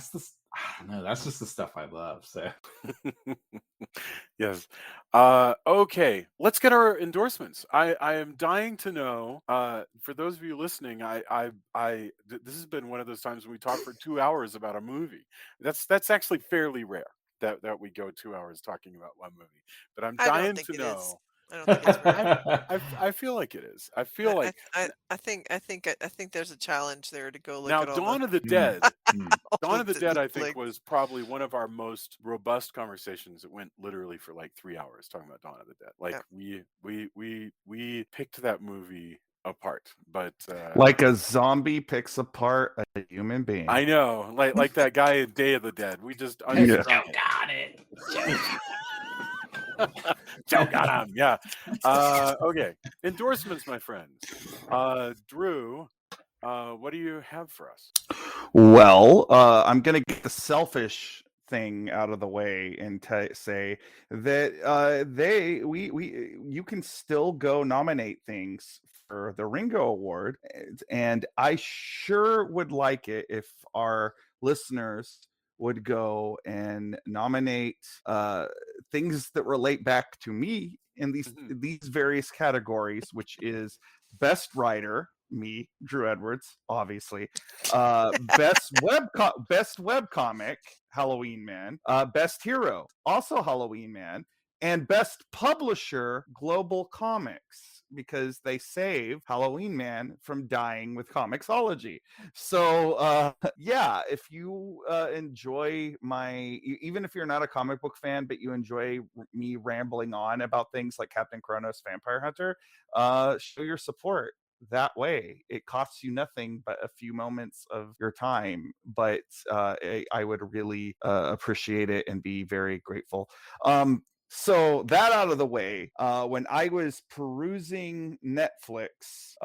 don't know. That's just the stuff I love. So Yes. Okay, let's get our endorsements. I am dying to know. For those of you listening, this has been one of those times when we talk for 2 hours about a movie. That's actually fairly rare that we go 2 hours talking about one movie. But I'm I don't dying think to it is. know. I don't think it's very good. I feel like it is. I feel like I think there's a challenge there to go look now at all the Dawn of the Mm, Dead. mm. Dawn of the Dead, I think, links. was probably one of our most robust conversations. It went literally for like 3 hours talking about Dawn of the Dead. Like Yeah. we picked that movie apart. But Like a zombie picks apart a human being. I know, like that guy in Day of the Dead. We just Yeah. unstrung it. Got it. Joe got him. Yeah. Okay. Endorsements, my friends. Drew, what do you have for us? Well, I'm gonna get the selfish thing out of the way and say that you can still go nominate things for the Ringo Award, and I sure would like it if our listeners would go and nominate things that relate back to me in these various categories, which is best writer, me, Drew Edwards, obviously. Best web comic, Halloween Man. Best hero, also Halloween Man, and best publisher, Global Comics, because they save Halloween Man from dying with Comixology. So yeah, if you enjoy even if you're not a comic book fan, but you enjoy me rambling on about things like Captain Kronos, Vampire Hunter, show your support that way. It costs you nothing but a few moments of your time, but I would really appreciate it and be very grateful. So that out of the way, when I was perusing Netflix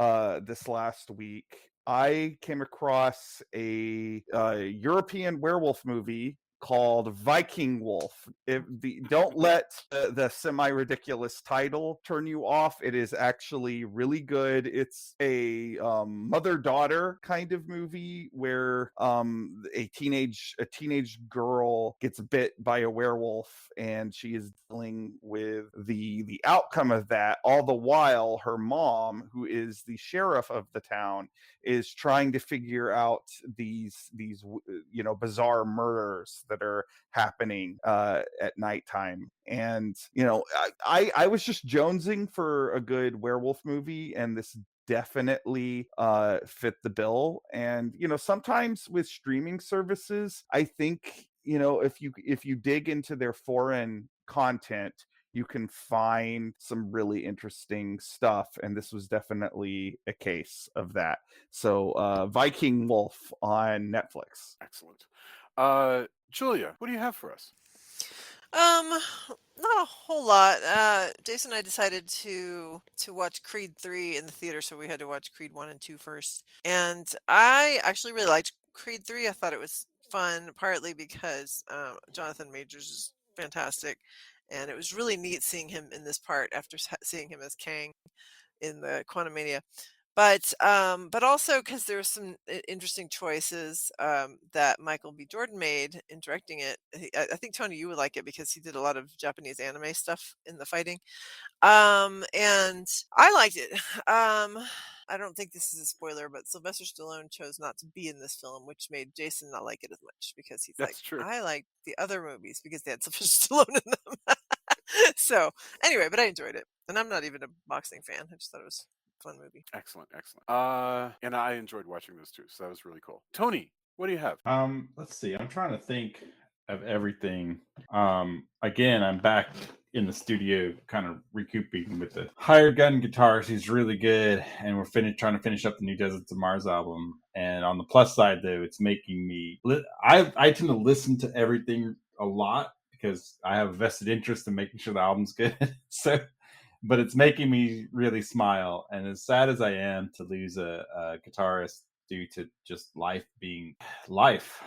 this last week, I came across a European werewolf movie called Viking Wolf. Don't let the semi-ridiculous title turn you off. It is actually really good. It's a mother-daughter kind of movie where a teenage girl gets bit by a werewolf, and she is dealing with the outcome of that. All the while, her mom, who is the sheriff of the town, is trying to figure out these bizarre murders that are happening at nighttime. And I was just jonesing for a good werewolf movie, and this definitely fit the bill. And sometimes with streaming services, I think if you dig into their foreign content, you can find some really interesting stuff, and this was definitely a case of that. So Viking Wolf on Netflix. Excellent. Julia, what do you have for us? Not a whole lot. Jason and I decided to watch Creed 3 in the theater, so we had to watch Creed 1 and 2 first. And I actually really liked Creed 3. I thought it was fun, partly because Jonathan Majors is fantastic, and it was really neat seeing him in this part after seeing him as Kang in the Quantumania. But also because there were some interesting choices that Michael B. Jordan made in directing it. I think Tony, you would like it because he did a lot of Japanese anime stuff in the fighting, and I liked it. I don't think this is a spoiler, but Sylvester Stallone chose not to be in this film, which made Jason not like it as much because he's like, That's true. I like the other movies because they had Sylvester Stallone in them. So anyway, but I enjoyed it, and I'm not even a boxing fan. I just thought it was fun movie. Excellent. And I enjoyed watching those too, so that was really cool. Tony, what do you have? Let's see. I'm trying to think of everything. Again, I'm back in the studio, kind of recouping with the hired gun guitarist. He's really good, and we're trying to finish up the new Deserts of Mars album. And on the plus side, though, it's making me. I tend to listen to everything a lot because I have a vested interest in making sure the album's good. But it's making me really smile. And as sad as I am to lose a guitarist due to just life being life,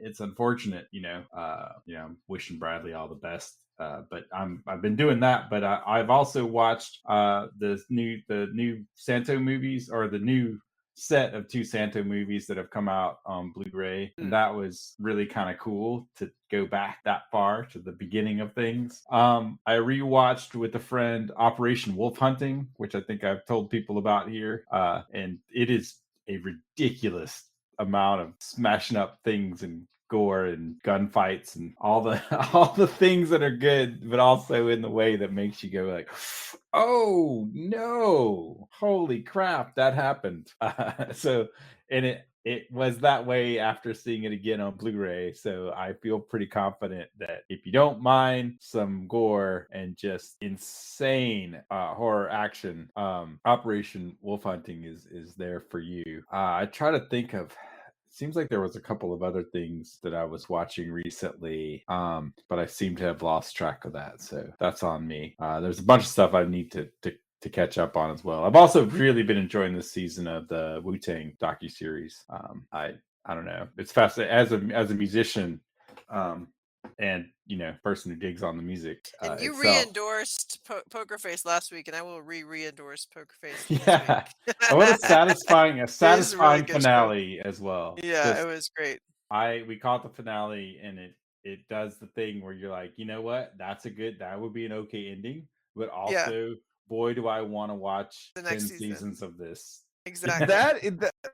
it's unfortunate. I'm wishing Bradley all the best. But I've been doing that. But I've also watched the new Santo movies, or the new set of 2 Santo movies that have come out on Blu-ray, and that was really kind of cool to go back that far to the beginning of things. I rewatched with a friend Operation Wolf Hunting, which I think I've told people about here, and it is a ridiculous amount of smashing up things and gore and gunfights and all the all the things that are good, but also in the way that makes you go like, "Oh no! Holy crap, that happened!" So, and it was that way after seeing it again on Blu-ray. So I feel pretty confident that if you don't mind some gore and just insane horror action, Operation Wolf Hunting is there for you. I try to think of. Seems like there was a couple of other things that I was watching recently, but I seem to have lost track of that. So that's on me. There's a bunch of stuff I need to catch up on as well. I've also really been enjoying this season of the Wu-Tang docuseries. I don't know. It's fascinating as a musician, and person who digs on the music And you itself. re-endorsed Poker Face last week, and I will re-endorse Poker Face this Yeah, week. and what a satisfying It is a really good show. finale as well. Yeah, Just it was great. we caught the finale, and it does the thing where you're like, you know what, that would be an okay ending, but Yeah, also, boy, do I want to watch the 10 next season. seasons of this. Exactly.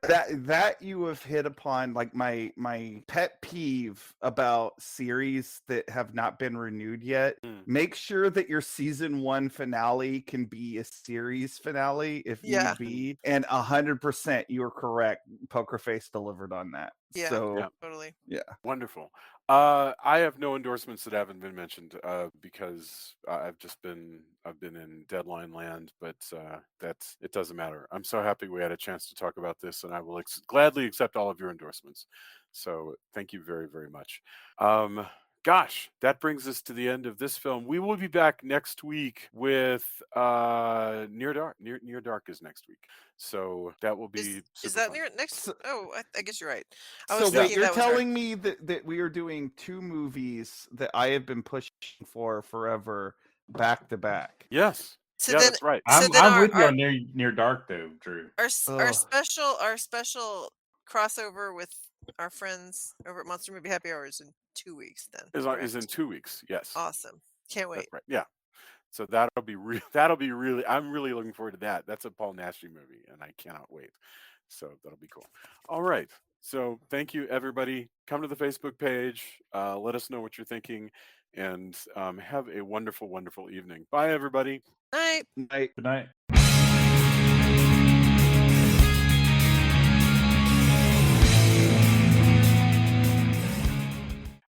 That you have hit upon like my pet peeve about series that have not been renewed yet. Make sure that your season 1 finale can be a series finale if Yeah. need be, and 100% you are correct. Poker Face delivered on that. Yeah, So totally. yeah. Wonderful. I have no endorsements that haven't been mentioned because I've been in deadline land, but it doesn't matter. I'm so happy we had a chance to talk about this, and I will gladly accept all of your endorsements. So thank you very, very much. Gosh, that brings us to the end of this film. We will be back next week with Near Dark. Near Dark is next week, so that will be Is super that fun. near next? So- Oh, I guess you're right. I So was wait, thinking you're that was our- telling me that we are doing 2 movies that I have been pushing for forever back to back. Yes. So Yeah, then, that's right. so I'm then I'm our with you our on Near Dark though, Drew. Ugh. our special crossover with our friends over at Monster Movie Happy Hour is in 2 weeks. Then Is in correct? 2 weeks. Yes, Awesome. Can't wait. that's right. Yeah. So that'll be that'll be really. I'm really looking forward to that. That's a Paul Naschy movie, and I cannot wait. So that'll be cool. All right. So thank you, everybody. Come to the Facebook page. Let us know what you're thinking, and have a wonderful, wonderful evening. Bye, everybody. Night. Night. Good night.